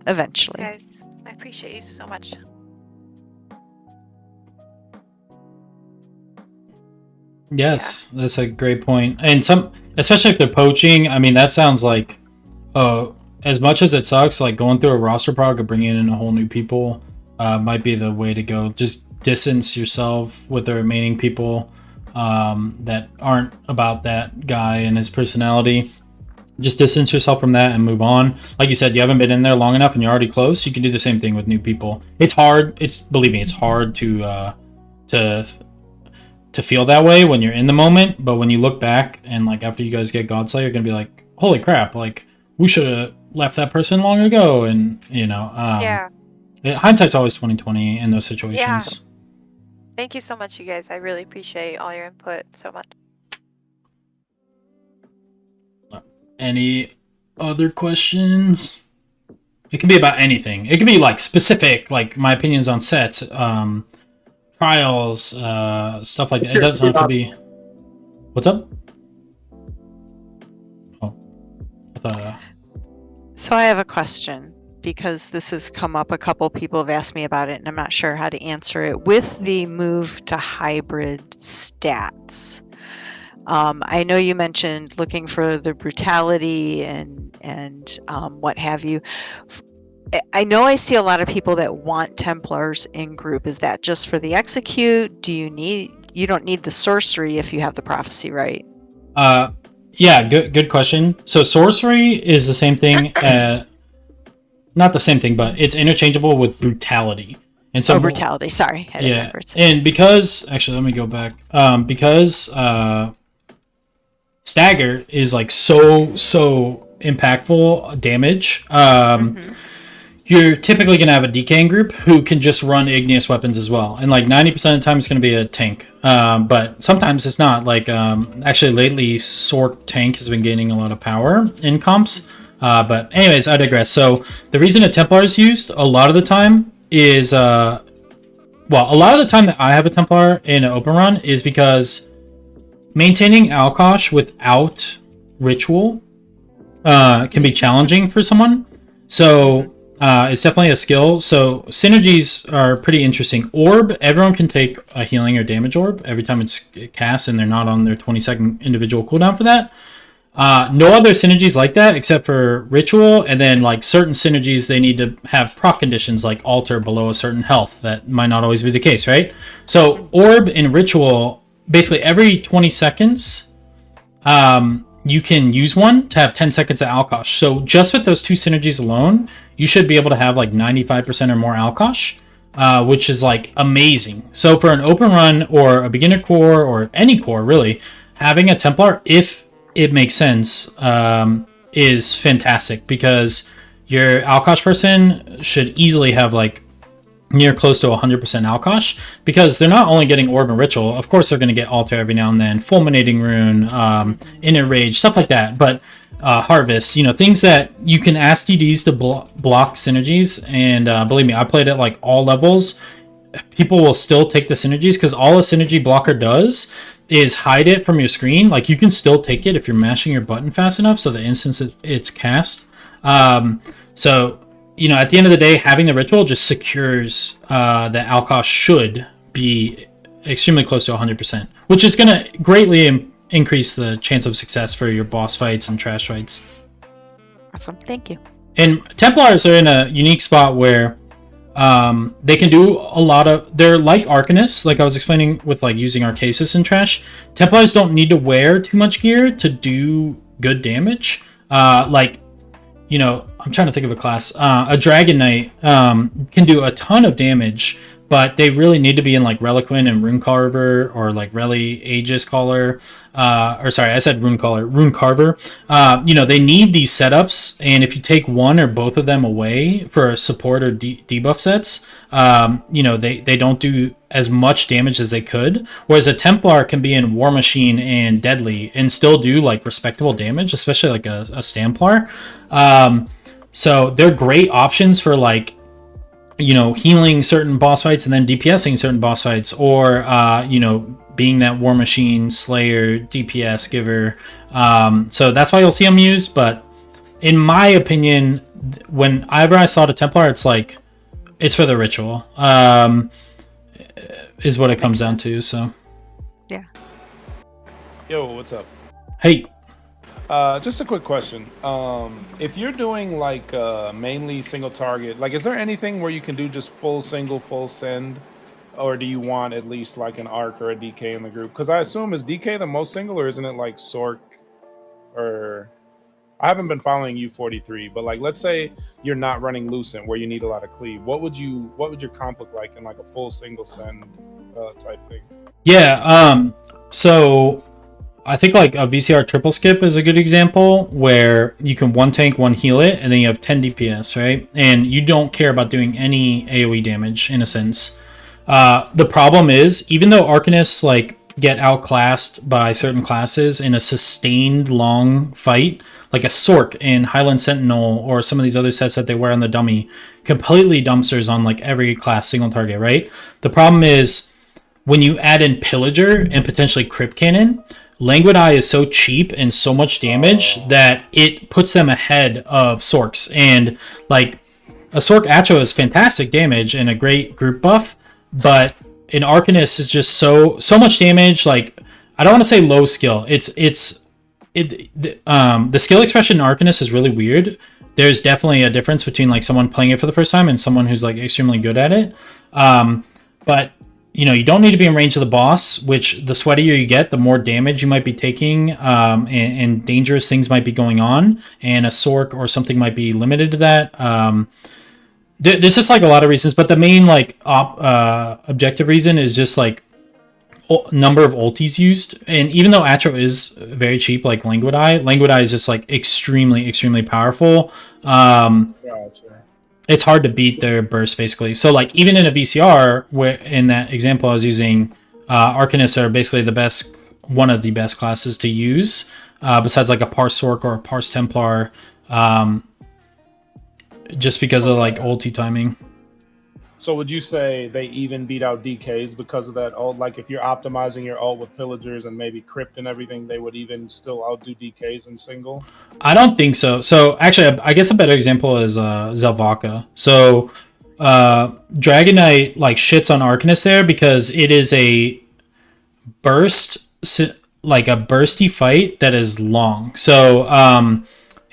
eventually. Guys, I appreciate you so much. Yes, that's a great point. And especially if they're poaching, I mean, that sounds like, as much as it sucks, like going through a roster prog or bringing in a whole new people, might be the way to go. Just distance yourself with the remaining people that aren't about that guy and his personality. Just distance yourself from that and move on. Like you said, you haven't been in there long enough and you're already close. You can do the same thing with new people. It's hard. Believe me, it's hard to feel that way when you're in the moment. But when you look back and like after you guys get Godslayer, you're gonna be like, holy crap! Like we should have left that person long ago. And hindsight's always 20/20 in those situations. Yeah. Thank you so much, you guys. I really appreciate all your input so much. Any other questions? It can be about anything. It can be like specific, like my opinions on sets, trials, stuff like that. It doesn't have to be. What's up? Oh, I thought. So I have a question because this has come up. A couple people have asked me about it, and I'm not sure how to answer it. With the move to hybrid stats, I know you mentioned looking for the brutality and what have you. I know I see a lot of people that want Templars in group. Is that just for the execute? You don't need the sorcery if you have the prophecy, right? Yeah, good question. So sorcery is the same thing. Not the same thing, but it's interchangeable with brutality. And so brutality. Sorry. Yeah, and because actually, let me go back. Because stagger is like so impactful damage. You're typically going to have a decaying group who can just run igneous weapons as well. And like 90% of the time it's going to be a tank. But sometimes it's not. Like actually lately Sork tank has been gaining a lot of power in comps. But anyways, I digress. So the reason a Templar is used a lot of the time is a lot of the time that I have a Templar in an open run is because maintaining Alkosh without ritual can be challenging for someone. So it's definitely a skill. So synergies are pretty interesting. Orb, everyone can take a healing or damage orb every time it's cast and they're not on their 20-second individual cooldown for that. No other synergies like that except for ritual, and then like certain synergies they need to have proc conditions like alter below a certain health. That might not always be the case, right? So orb and ritual, basically every 20 seconds you can use one to have 10 seconds of Alkosh. So just with those two synergies alone, you should be able to have like 95% or more Alkosh, which is like amazing. So for an open run or a beginner core or any core really, having a Templar, if it makes sense, is fantastic because your Alkosh person should easily have like near close to 100% Alkosh because they're not only getting Orb and Ritual, of course they're going to get Alter every now and then, Fulminating Rune, Inner Rage, stuff like that, but Harvest, things that you can ask DDs to block synergies, and believe me, I played at like all levels. People will still take the synergies because all a synergy blocker does is hide it from your screen. Like you can still take it if you're mashing your button fast enough so the instant it's cast. So at the end of the day, having the ritual just secures that Alkosh should be extremely close to 100%, which is going to greatly increase the chance of success for your boss fights and trash fights. Awesome, thank you. And Templars are in a unique spot where they can do a lot of. They're like Archinists, like I was explaining with like using Arcasis and trash. Templars don't need to wear too much gear to do good damage. I'm trying to think of a class. A Dragon Knight can do a ton of damage, but they really need to be in like Reliquin and Rune Carver or like Reli Aegis Caller. I said Rune Carver. They need these setups, and if you take one or both of them away for support or debuff sets, they don't do as much damage as they could. Whereas a Templar can be in War Machine and Deadly and still do like respectable damage, especially like a Stamplar. So they're great options for like, healing certain boss fights and then DPSing certain boss fights, or being that War Machine Slayer DPS giver. So that's why you'll see them used. But in my opinion, whenever I saw the Templar, it's like it's for the ritual. Is what it comes down to. So yeah. Yo, what's up? Hey, Just a quick question. If you're doing like mainly single target, like is there anything where you can do just full single, full send, or do you want at least like an arc or a DK in the group? Because I assume is DK the most single, or isn't it like Sork? Or I haven't been following U43, but like let's say you're not running Lucent where you need a lot of cleave. What would your comp look like in like a full single send type thing? yeah. So I think like a VCR triple skip is a good example where you can one tank, one heal it, and then you have 10 DPS, right? And you don't care about doing any AoE damage in a sense. The problem is, even though Arcanists like get outclassed by certain classes in a sustained long fight, like a Sork in Highland Sentinel or some of these other sets that they wear on the dummy, completely dumpsters on like every class single target, right? The problem is when you add in Pillager and potentially Crypt Cannon, Languid Eye is so cheap and so much damage that it puts them ahead of Sorks. And like a Sork Atro is fantastic damage and a great group buff, but an Arcanist is just so much damage. Like I don't want to say low skill. The skill expression in Arcanist is really weird. There's definitely a difference between like someone playing it for the first time and someone who's like extremely good at it. But you know, you don't need to be in range of the boss, which the sweatier you get, the more damage you might be taking, and dangerous things might be going on, and a Sork or something might be limited to that. There's just like a lot of reasons, but the main like objective reason is just like number of ultis used. And even though Atro is very cheap, like Languid Eye is just like extremely powerful. Gotcha. It's hard to beat their burst basically. So like even in a VCR, where in that example I was using, Arcanists are basically one of the best classes to use, besides like a Parse Sork or a Parse Templar, just because of like ulti timing. So would you say they even beat out DKs because of that ult? Like if you're optimizing your ult with Pillagers and maybe Crypt and everything, they would even still outdo DKs in single? I don't think so. So actually, I guess a better example is Zelvaka. So Dragon Knight like shits on Arcanist there because it is a like a bursty fight that is long. So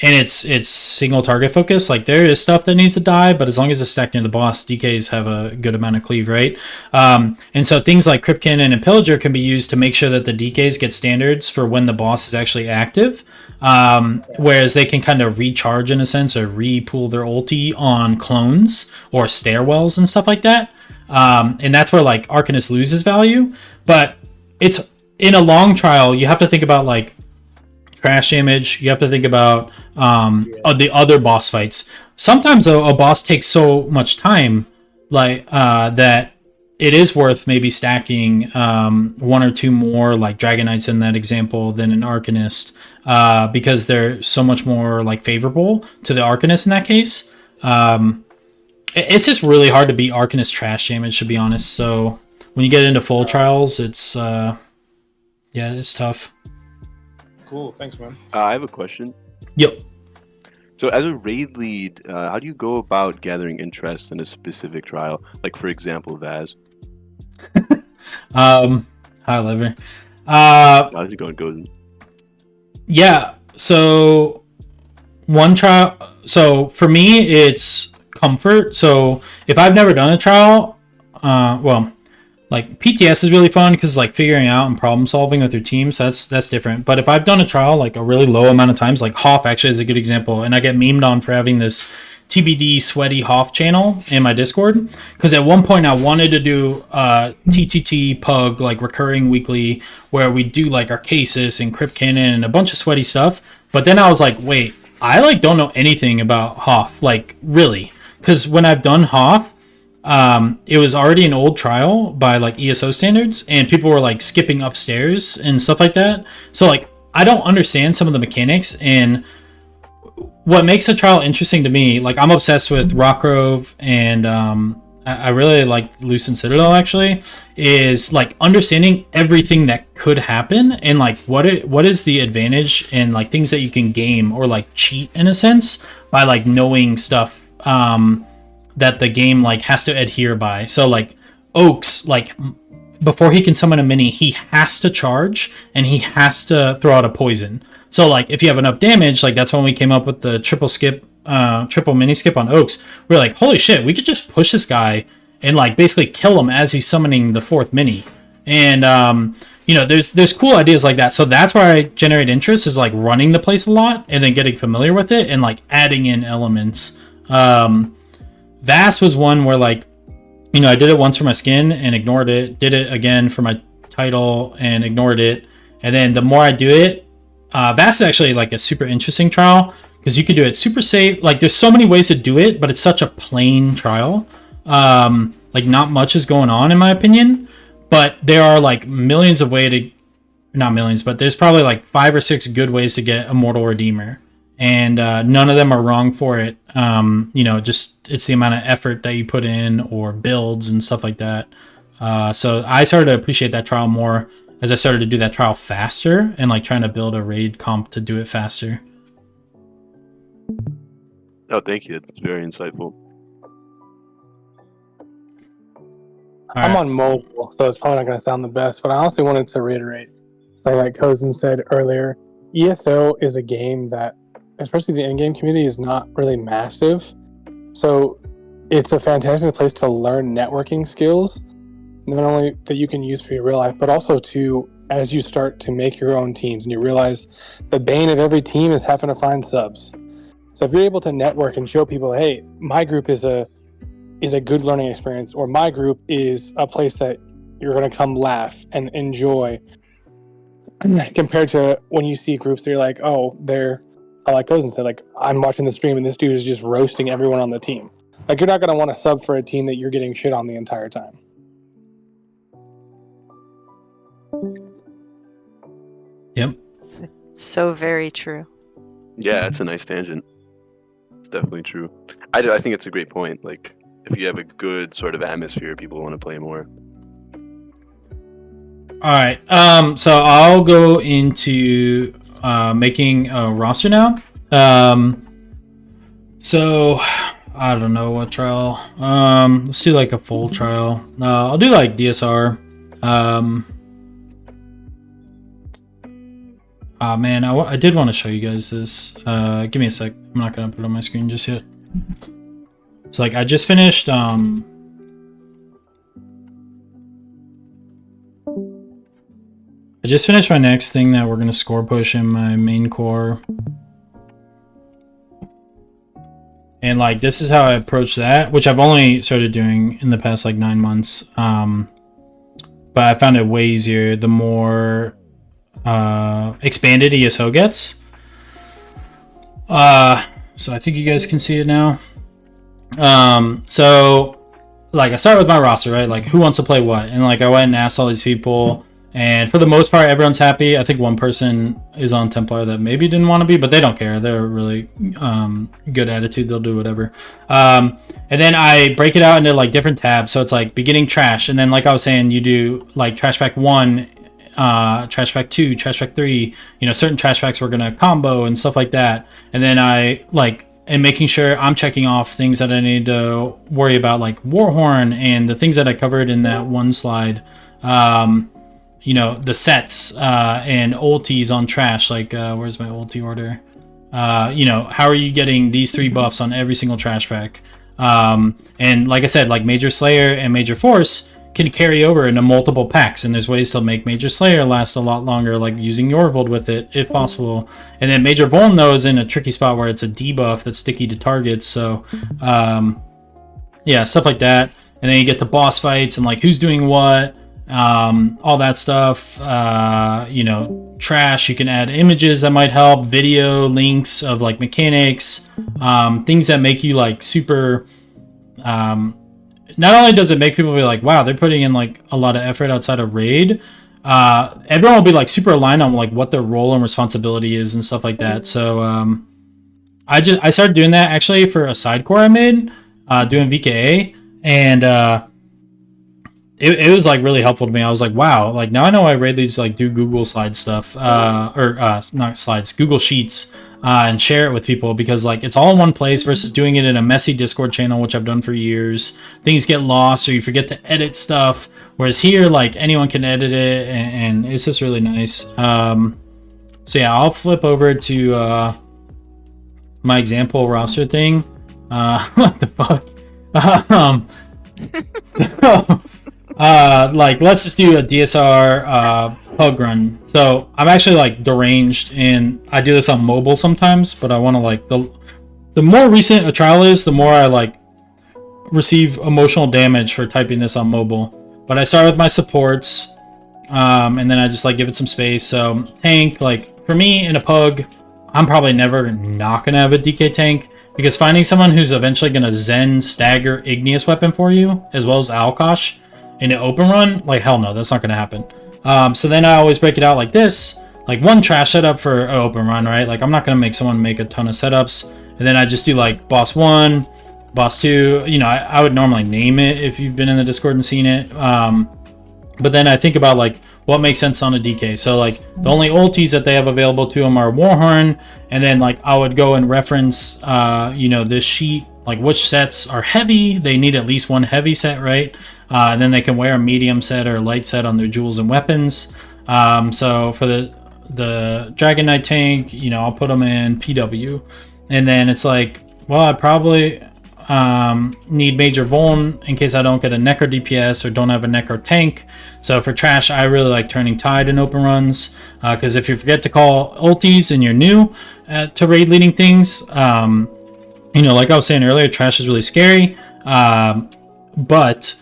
and it's single target focus. Like there is stuff that needs to die, but as long as it's stacked near the boss, DKs have a good amount of cleave, right? And so things like Crypt Cannon and Pillager can be used to make sure that the DKs get standards for when the boss is actually active. Whereas they can kind of recharge in a sense or re-pool their ulti on clones or stairwells and stuff like that. And that's where like Arcanist loses value. But it's in a long trial, you have to think about like trash damage. You have to think about the other boss fights. Sometimes a boss takes so much time like that it is worth maybe stacking one or two more like Dragon Knights in that example than an Arcanist, because they're so much more like favorable to the Arcanist in that case. It's just really hard to beat Arcanist trash damage, to be honest. So when you get into full trials, it's it's tough. Cool, thanks, man. I have a question. Yep. So, as a raid lead, how do you go about gathering interest in a specific trial? Like, for example, Vaz. Hi, Liver. How's it going? Yeah. So one trial. So for me, it's comfort. So if I've never done a trial, like PTS is really fun because like figuring out and problem solving with your teams, that's different. But if I've done a trial like a really low amount of times, like Hoff actually is a good example, and I get memed on for having this TBD sweaty Hoff channel in my Discord because at one point I wanted to do TTT Pug like recurring weekly where we do like Arcasis and Crypt Cannon and a bunch of sweaty stuff. But then I was like, wait, I like don't know anything about Hoff, like really, because when I've done Hoff, it was already an old trial by like ESO standards and people were like skipping upstairs and stuff like that. So like I don't understand some of the mechanics, and what makes a trial interesting to me, like I'm obsessed with Rockgrove and I really like Lucent Citadel actually, is like understanding everything that could happen and like what is the advantage and like things that you can game or like cheat in a sense by like knowing stuff that the game like has to adhere by. So like Oaks, like before he can summon a mini, he has to charge and he has to throw out a poison. So like if you have enough damage, like that's when we came up with the triple mini skip on Oaks. We were like, holy shit, we could just push this guy and like basically kill him as he's summoning the 4th mini. And there's cool ideas like that. So that's where I generate interest, is like running the place a lot and then getting familiar with it and like adding in elements. Vast was one where like, I did it once for my skin and ignored it. Did it again for my title and ignored it. And then the more I do it, Vast is actually like a super interesting trial because you can do it super safe. Like there's so many ways to do it, but it's such a plain trial. Like not much is going on in my opinion, but there are like millions of ways to, not millions, but there's probably like 5 or 6 good ways to get Immortal Redeemer. And none of them are wrong for it. Just it's the amount of effort that you put in or builds and stuff like that. So I started to appreciate that trial more as I started to do that trial faster and like trying to build a raid comp to do it faster. Oh, thank you. That's very insightful. I'm on mobile, so it's probably not going to sound the best, but I honestly wanted to reiterate, so like Cozen said earlier, ESO is a game that, especially the in-game community, is not really massive. So it's a fantastic place to learn networking skills, not only that you can use for your real life, but also to, as you start to make your own teams and you realize the bane of every team is having to find subs. So if you're able to network and show people, hey, my group is a good learning experience, or my group is a place that you're going to come laugh and enjoy, compared to when you see groups that you're like, oh, they're, like Cozen said, like, I'm watching the stream and this dude is just roasting everyone on the team. Like, you're not going to want to sub for a team that you're getting shit on the entire time. Yep. So very true. Yeah, it's a nice tangent. It's definitely true. I think it's a great point. Like, if you have a good sort of atmosphere, people want to play more. All right. So I'll go into making a roster now. So I don't know what trial. Let's do like a full trial. I'll do like DSR. Man, I did want to show you guys this. Give me a sec. I'm not gonna put it on my screen just yet. So like I just finished I just finished my next thing that we're gonna score push in my main core. And like this is how I approach that, which I've only started doing in the past like 9 months. But I found it way easier the more expanded ESO gets. So I think you guys can see it now. So like I start with my roster, right? Like who wants to play what? And like I went and asked all these people, and for the most part everyone's happy. I think one person is on Templar that maybe didn't want to be, but they don't care. They're really good attitude. They'll do whatever. And then I break it out into like different tabs. So it's like beginning trash, and then like I was saying, you do like trash pack 1, trash pack 2, trash pack 3, certain trash packs we're gonna combo and stuff like that. And then I like and making sure I'm checking off things that I need to worry about, like Warhorn and the things that I covered in that one slide. The sets and ultis on trash, like where's my ulti order? How are you getting these 3 buffs on every single trash pack? And like I said, like Major Slayer and Major Force can carry over into multiple packs, and there's ways to make Major Slayer last a lot longer, like using Yorvold with it if possible. And then Major Vuln though is in a tricky spot where it's a debuff that's sticky to targets, so yeah, stuff like that. And then you get to boss fights and like who's doing what, all that stuff. Trash, you can add images that might help, video links of like mechanics, things that make you like super not only does it make people be like, wow, they're putting in like a lot of effort outside of raid, everyone will be like super aligned on like what their role and responsibility is and stuff like that. So I started doing that actually for a side core I made, doing VKA, and it was like really helpful to me. I was like, wow, like now I know why raid leads like do Google slide stuff, not slides, Google Sheets, and share it with people, because like it's all in one place versus doing it in a messy Discord channel, which I've done for years. Things get lost or you forget to edit stuff, whereas here like anyone can edit it, and it's just really nice. So yeah, I'll flip over to my example roster thing. What the fuck? So, like let's just do a DSR pug run. So I'm actually like deranged, and I do this on mobile sometimes, but I want to like the more recent a trial is, the more I like receive emotional damage for typing this on mobile. But I start with my supports, and then I just like give it some space. So tank, like for me in a pug, I'm probably never not gonna have a DK tank, because finding someone who's eventually gonna Zen stagger igneous weapon for you as well as Alkosh in an open run, like hell no, that's not gonna happen. So then I always break it out like this, like one trash setup for an open run, right? Like I'm not gonna make someone make a ton of setups, and then I just do like boss 1, boss 2. You know, I would normally name it if you've been in the Discord and seen it. But then I think about like what makes sense on a DK. So like the only ultis that they have available to them are Warhorn, and then like I would go and reference you know, this sheet, like which sets are heavy. They need at least one heavy set, right? And then they can wear a medium set or a light set on their jewels and weapons. So for the Dragon Knight tank, you know, I'll put them in PW, and then it's like, well, I probably need major vuln in case I don't get a necro DPS or don't have a necro tank. So for trash, I really like turning tide in open runs, because if you forget to call ultis and you're new to raid leading things, you know, like I was saying earlier, trash is really scary, but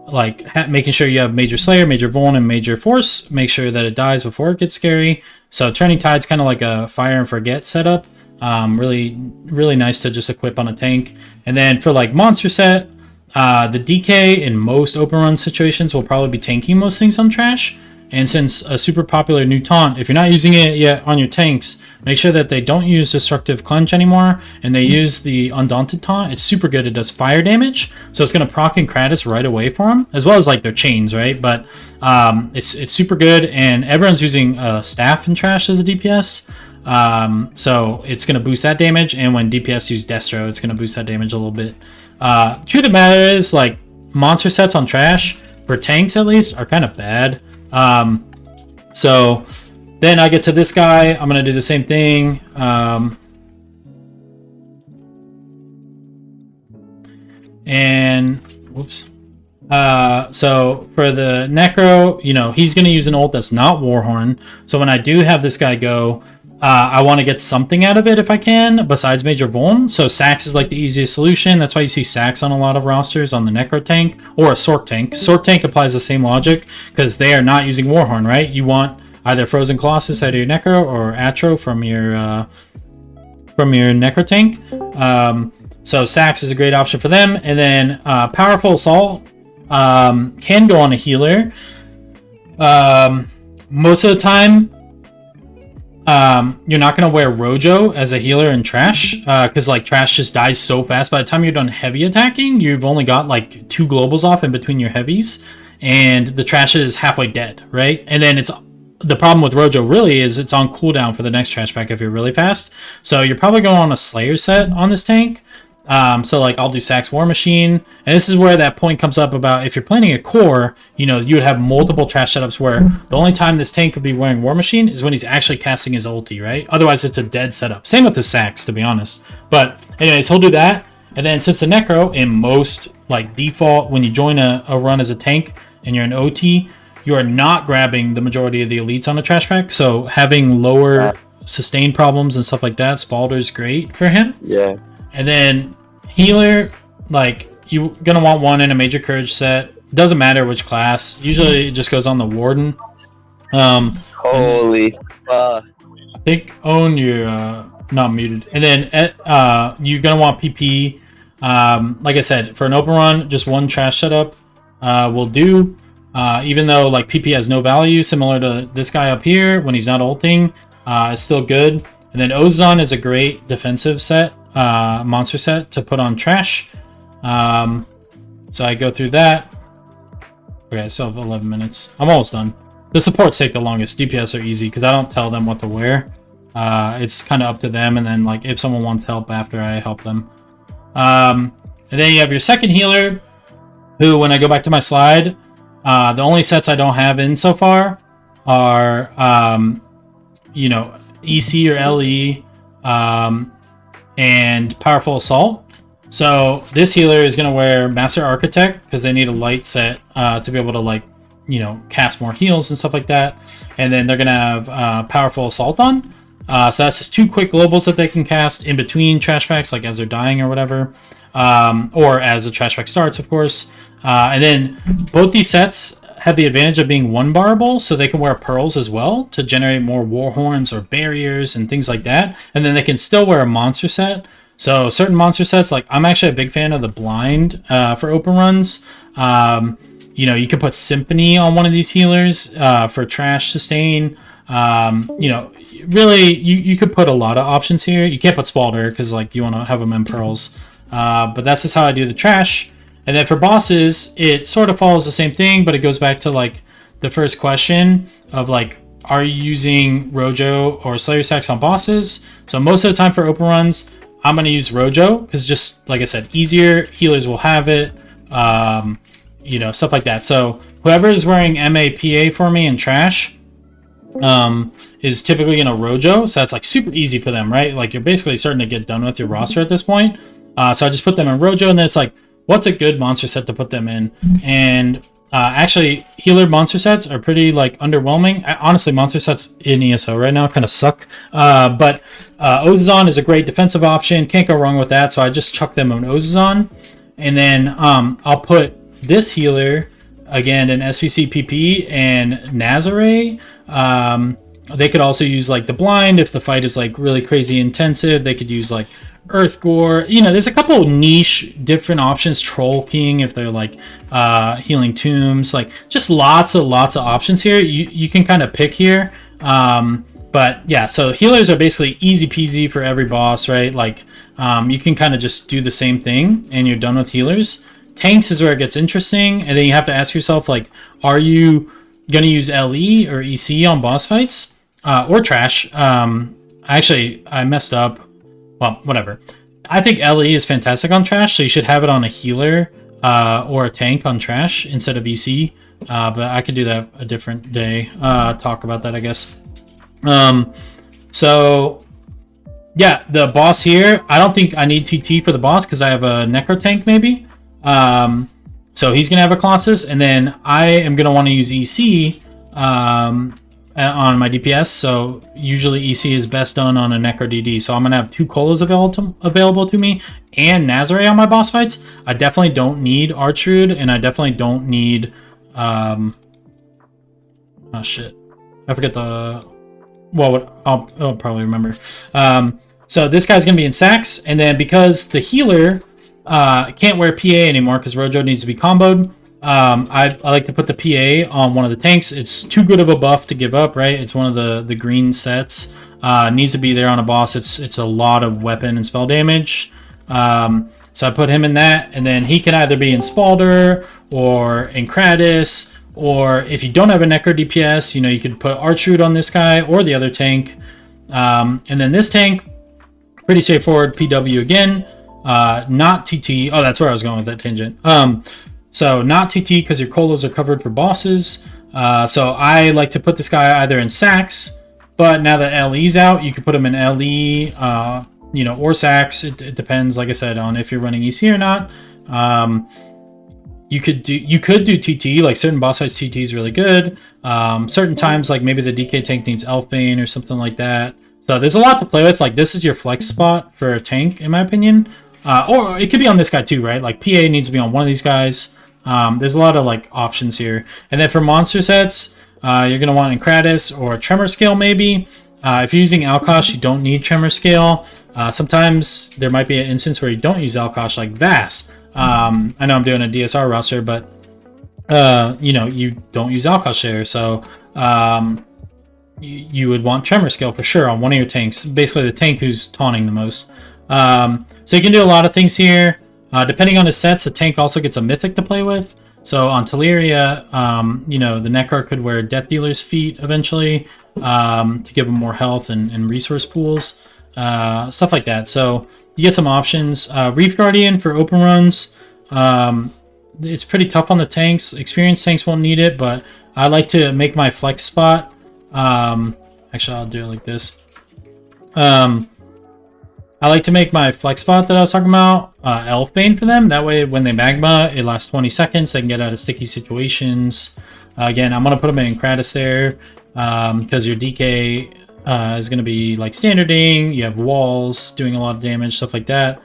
like making sure you have major slayer, major vuln, and major force, make sure that it dies before it gets scary. So turning tide's kind of like a fire and forget setup. Really nice to just equip on a tank. And then for like monster set, the DK in most open run situations will probably be tanking most things on trash. And since a super popular new taunt, if you're not using it yet on your tanks, make sure that they don't use destructive clench anymore, and they use the undaunted taunt. It's super good. It does fire damage, so it's going to proc and Kratos right away for them, as well as like their chains, right? But it's super good, and everyone's using staff in trash as a DPS. So it's going to boost that damage, and when DPS use Destro, it's going to boost that damage a little bit. Truth of the matter is, like, monster sets on trash, for tanks at least, are kind of bad. So then I get to this guy, I'm going to do the same thing. And, whoops. So for the Necro, you know, he's going to use an ult that's not Warhorn. So when I do have this guy go, I want to get something out of it if I can, besides Major Vuln. So Sax is like the easiest solution. That's why you see Sax on a lot of rosters on the Necro tank, or a Sork tank. Sork tank applies the same logic, because they are not using Warhorn, right? You want either Frozen Colossus out of your Necro, or Atro from your Necro tank. So Sax is a great option for them. And then Powerful Assault can go on a healer. Most of the time, you're not going to wear Rojo as a healer in trash, because like trash just dies so fast. By the time you're done heavy attacking, you've only got like 2 globals off in between your heavies, and the trash is halfway dead, right? And then it's the problem with Rojo really is it's on cooldown for the next trash pack if you're really fast. So you're probably going on a Slayer set on this tank. So like I'll do Sax War Machine, and this is where that point comes up about if you're planning a core, you know, you would have multiple trash setups where the only time this tank could be wearing War Machine is when he's actually casting his ulti, right? Otherwise it's a dead setup. Same with the Sax, to be honest. But anyways, he'll do that. And then since the Necro, in most like default, when you join a run as a tank and you're an OT, you are not grabbing the majority of the elites on a trash pack. So having lower sustain problems and stuff like that, Spalder's great for him. Yeah. And then healer, like you're gonna want one in a major courage set. Doesn't matter which class. Usually it just goes on the warden. Holy fuck. I think Owen, you're not muted. And then you're gonna want PP. Like I said, for an open run, just one trash setup will do. Even though like PP has no value, similar to this guy up here when he's not ulting, it's still good. And then Ozon is a great defensive set. Monster set to put on trash. So I go through that. Okay, I still have 11 minutes. I'm almost done. The supports take the longest. DPS are easy because I don't tell them what to wear. It's kind of up to them, and then like if someone wants help after I help them. And then you have your second healer, who, when I go back to my slide, the only sets I don't have in so far are, EC or LE, and Powerful Assault. So this healer is going to wear Master Architect because they need a light set to be able to cast more heals and stuff like that. And then they're going to have Powerful Assault on. So that's just 2 quick globals that they can cast in between trash packs, like as they're dying or whatever. Or as a trash pack starts, of course. And then both these sets have the advantage of being 1-barable, so they can wear pearls as well to generate more war horns or barriers and things like that. And then they can still wear a monster set. So certain monster sets, like I'm actually a big fan of the blind for open runs. You can put Symphony on one of these healers for trash sustain. Really, you could put a lot of options here. You can't put Spalder because you want to have them in pearls. But that's just how I do the trash. And then for bosses, it sort of follows the same thing, but it goes back to the first question of are you using Rojo or Slayer Stacks on bosses? So most of the time for open runs, I'm going to use Rojo because just like I said, easier. Healers will have it, stuff like that. So whoever is wearing MAPA for me in trash is typically in a Rojo. So that's super easy for them, right? You're basically starting to get done with your roster at this point. So I just put them in Rojo, and then it's what's a good monster set to put them in? And actually, healer monster sets are pretty underwhelming. Honestly, monster sets in ESO right now kind of suck. But Ozazon is a great defensive option. Can't go wrong with that. So I just chuck them on Ozazon. And then I'll put this healer, again, in SPC PP and Nazare. They could also use the blind if the fight is really crazy intensive. They could use Earth Gore. There's a couple niche different options. Troll King if they're healing tombs. Just lots of options here. You can kind of pick here. But yeah, so healers are basically easy peasy for every boss, right? You can kind of just do the same thing and you're done with healers. Tanks is where it gets interesting, and then you have to ask yourself are you gonna use LE or EC on boss fights or trash? Actually, I messed up. Well, whatever. I think LE is fantastic on trash, so you should have it on a healer or a tank on trash instead of EC. But I could do that a different day. Talk about that, I guess. So, yeah, the boss here, I don't think I need TT for the boss because I have a Necro tank, maybe. So he's going to have a Colossus, and then I am going to want to use EC on my DPS, so usually EC is best done on a Necro DD, so I'm going to have 2 Colas available to me, and Nazare on my boss fights. I definitely don't need Archrude, and I definitely don't need, oh shit, I forget the, well, I'll probably remember. So this guy's going to be in Sax, and then because the healer can't wear PA anymore because Rojo needs to be comboed, I like to put the PA on one of the tanks. It's too good of a buff to give up, right? It's one of the green sets. Needs to be there on a boss. It's a lot of weapon and spell damage. So I put him in that, and then he can either be in Spalder or in Kratos, or if you don't have a Necro DPS, you could put Archroot on this guy or the other tank. And then this tank, pretty straightforward, PW again. Not TT. Oh, that's where I was going with that tangent. So not TT because your colas are covered for bosses. So I like to put this guy either in Sax, but now that LE's out, you can put him in LE, or Sax. It depends, like I said, on if you're running EC or not. You could do TT, like certain boss fights TT is really good. Certain times, like maybe the DK tank needs Elfbane or something like that. So there's a lot to play with. Like this is your flex spot for a tank, in my opinion. Or it could be on this guy too, right? Like PA needs to be on one of these guys. There's a lot of like options here. And then for monster sets, you're gonna want Kratos or Tremor Scale maybe. If you're using Alkosh, you don't need Tremor Scale. Sometimes there might be an instance where you don't use Alkosh, like Vass. I know I'm doing a DSR roster, but you don't use Alkosh there, so you would want Tremor Scale for sure on one of your tanks, basically the tank who's taunting the most. So you can do a lot of things here. Depending on the sets, the tank also gets a mythic to play with. So on Teleria, you know, the Necro could wear Death Dealer's feet eventually to give them more health and resource pools, stuff like that. So you get some options. Reef Guardian for open runs. It's pretty tough on the tanks. Experienced tanks won't need it, but I like to make my flex spot. Actually, I'll do it like this. I like to make my flex spot that I was talking about Elfbane for them. That way, when they magma, it lasts 20 seconds. They can get out of sticky situations. Again, I'm going to put them in Kratos there because your DK is going to be like standarding. You have walls doing a lot of damage, stuff like that.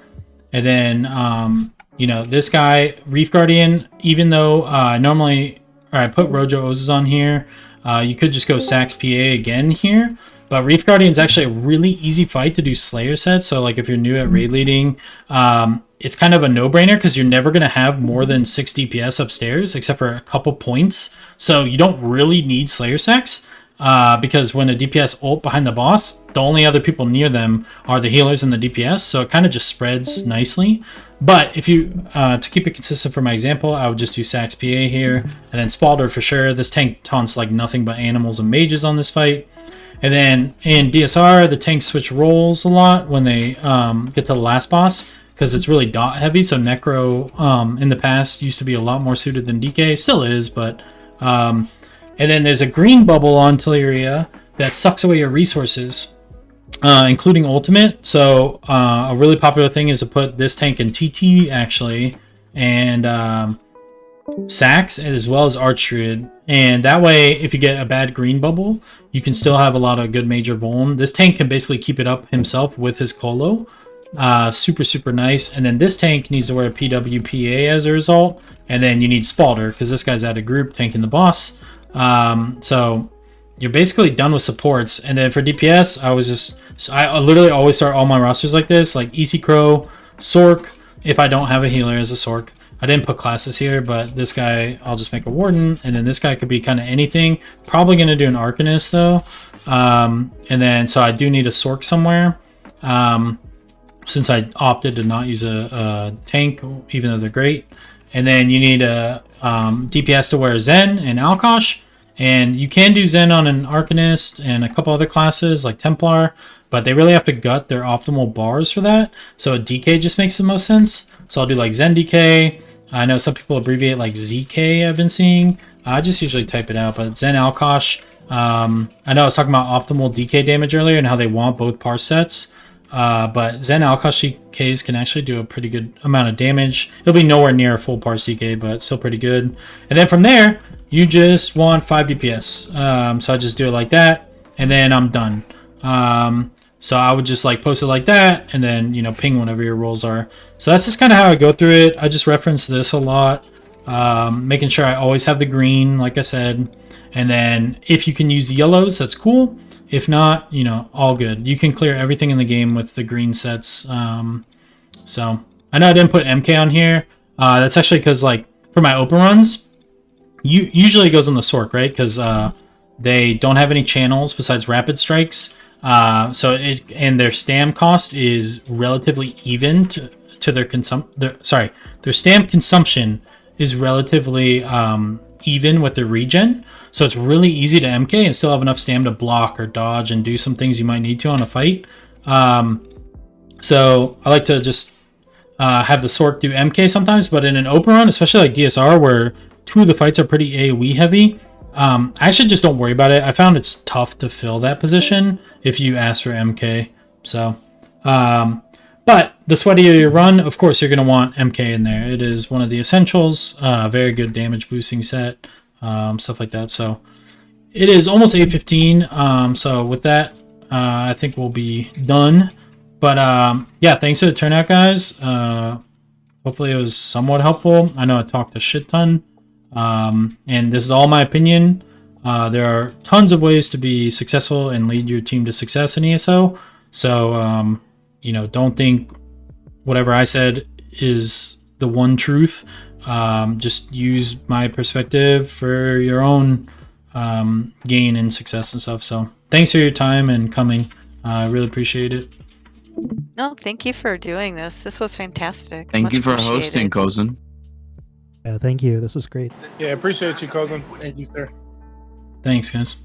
And then, you know, this guy, Reef Guardian, even though normally I put Rojo Ozes on here, you could just go Sax PA again here. But Reef Guardian is actually a really easy fight to do Slayer sets. So like if you're new at raid leading, it's kind of a no-brainer because you're never going to have more than 6 DPS upstairs except for a couple points. So you don't really need Slayer sets because when a DPS ult behind the boss, the only other people near them are the healers and the DPS. So it kind of just spreads nicely. But if you, to keep it consistent for my example, I would just do Sax PA here and then Spalder for sure. This tank taunts like nothing but animals and mages on this fight. And then in DSR, the tanks switch roles a lot when they get to the last boss because it's really dot heavy. So Necro in the past used to be a lot more suited than DK, still is, but and then there's a green bubble on Teleria that sucks away your resources, including ultimate. So a really popular thing is to put this tank in TT actually, and Sax as well as Archdruid, and that way if you get a bad green bubble you can still have a lot of good major vuln. This tank can basically keep it up himself with his colo. Super nice. And then this tank needs to wear a PWPA as a result, and then you need Spalder because this guy's out of group tanking the boss. So you're basically done with supports. And then for DPS, I literally always start all my rosters like this, like Easy Crow, Sork if I don't have a healer as a Sork. I didn't put classes here, but this guy, I'll just make a Warden. And then this guy could be kind of anything. Probably going to do an Archinist, though. And then, so I do need a Sork somewhere. Since I opted to not use a tank, even though they're great. And then you need a DPS to wear Zen and Alkosh. And you can do Zen on an Archinist and a couple other classes, like Templar. But they really have to gut their optimal bars for that. So a DK just makes the most sense. So I'll do like Zen DK. I know some people abbreviate like ZK I've been seeing. I just usually type it out, but Zen Alkosh. I know I was talking about optimal DK damage earlier and how they want both par sets. But Zen Alkosh DKs can actually do a pretty good amount of damage. It'll be nowhere near a full par CK, but still pretty good. And then from there, you just want 5 DPS. So I just do it like that, and then I'm done. So I would just like post it like that and then, you know, ping whatever your rolls are. So that's just kind of how I go through it. I just reference this a lot, making sure I always have the green, like I said. And then if you can use yellows, that's cool. If not, you know, all good. You can clear everything in the game with the green sets. So I know I didn't put MK on here. That's actually because like for my open runs, usually it goes on the Sork, right? Because they don't have any channels besides rapid strikes. And their stam cost is relatively even to their their stam consumption is relatively even with their regen. So it's really easy to MK and still have enough stam to block or dodge and do some things you might need to on a fight. So I like to just have the Sork do MK sometimes, but in an open run, especially like DSR where 2 of the fights are pretty AoE heavy, I actually just don't worry about it. I found it's tough to fill that position if you ask for MK. So, but the sweatier you run, of course, you're going to want MK in there. It is one of the essentials. Very good damage boosting set, stuff like that. So it is almost 8:15. So with that, I think we'll be done. But yeah, thanks for the turnout, guys. Hopefully it was somewhat helpful. I know I talked a shit ton. And this is all my opinion. There are tons of ways to be successful and lead your team to success in ESO. So, you know, don't think whatever I said is the one truth. Just use my perspective for your own gain and success and stuff. So thanks for your time and coming. I really appreciate it. No, thank you for doing this. This was fantastic. Thank Much you for appreciated. hosting, Kozen. Yeah, thank you. This was great. Yeah, appreciate you, cousin. Thank you, sir. Thanks, guys.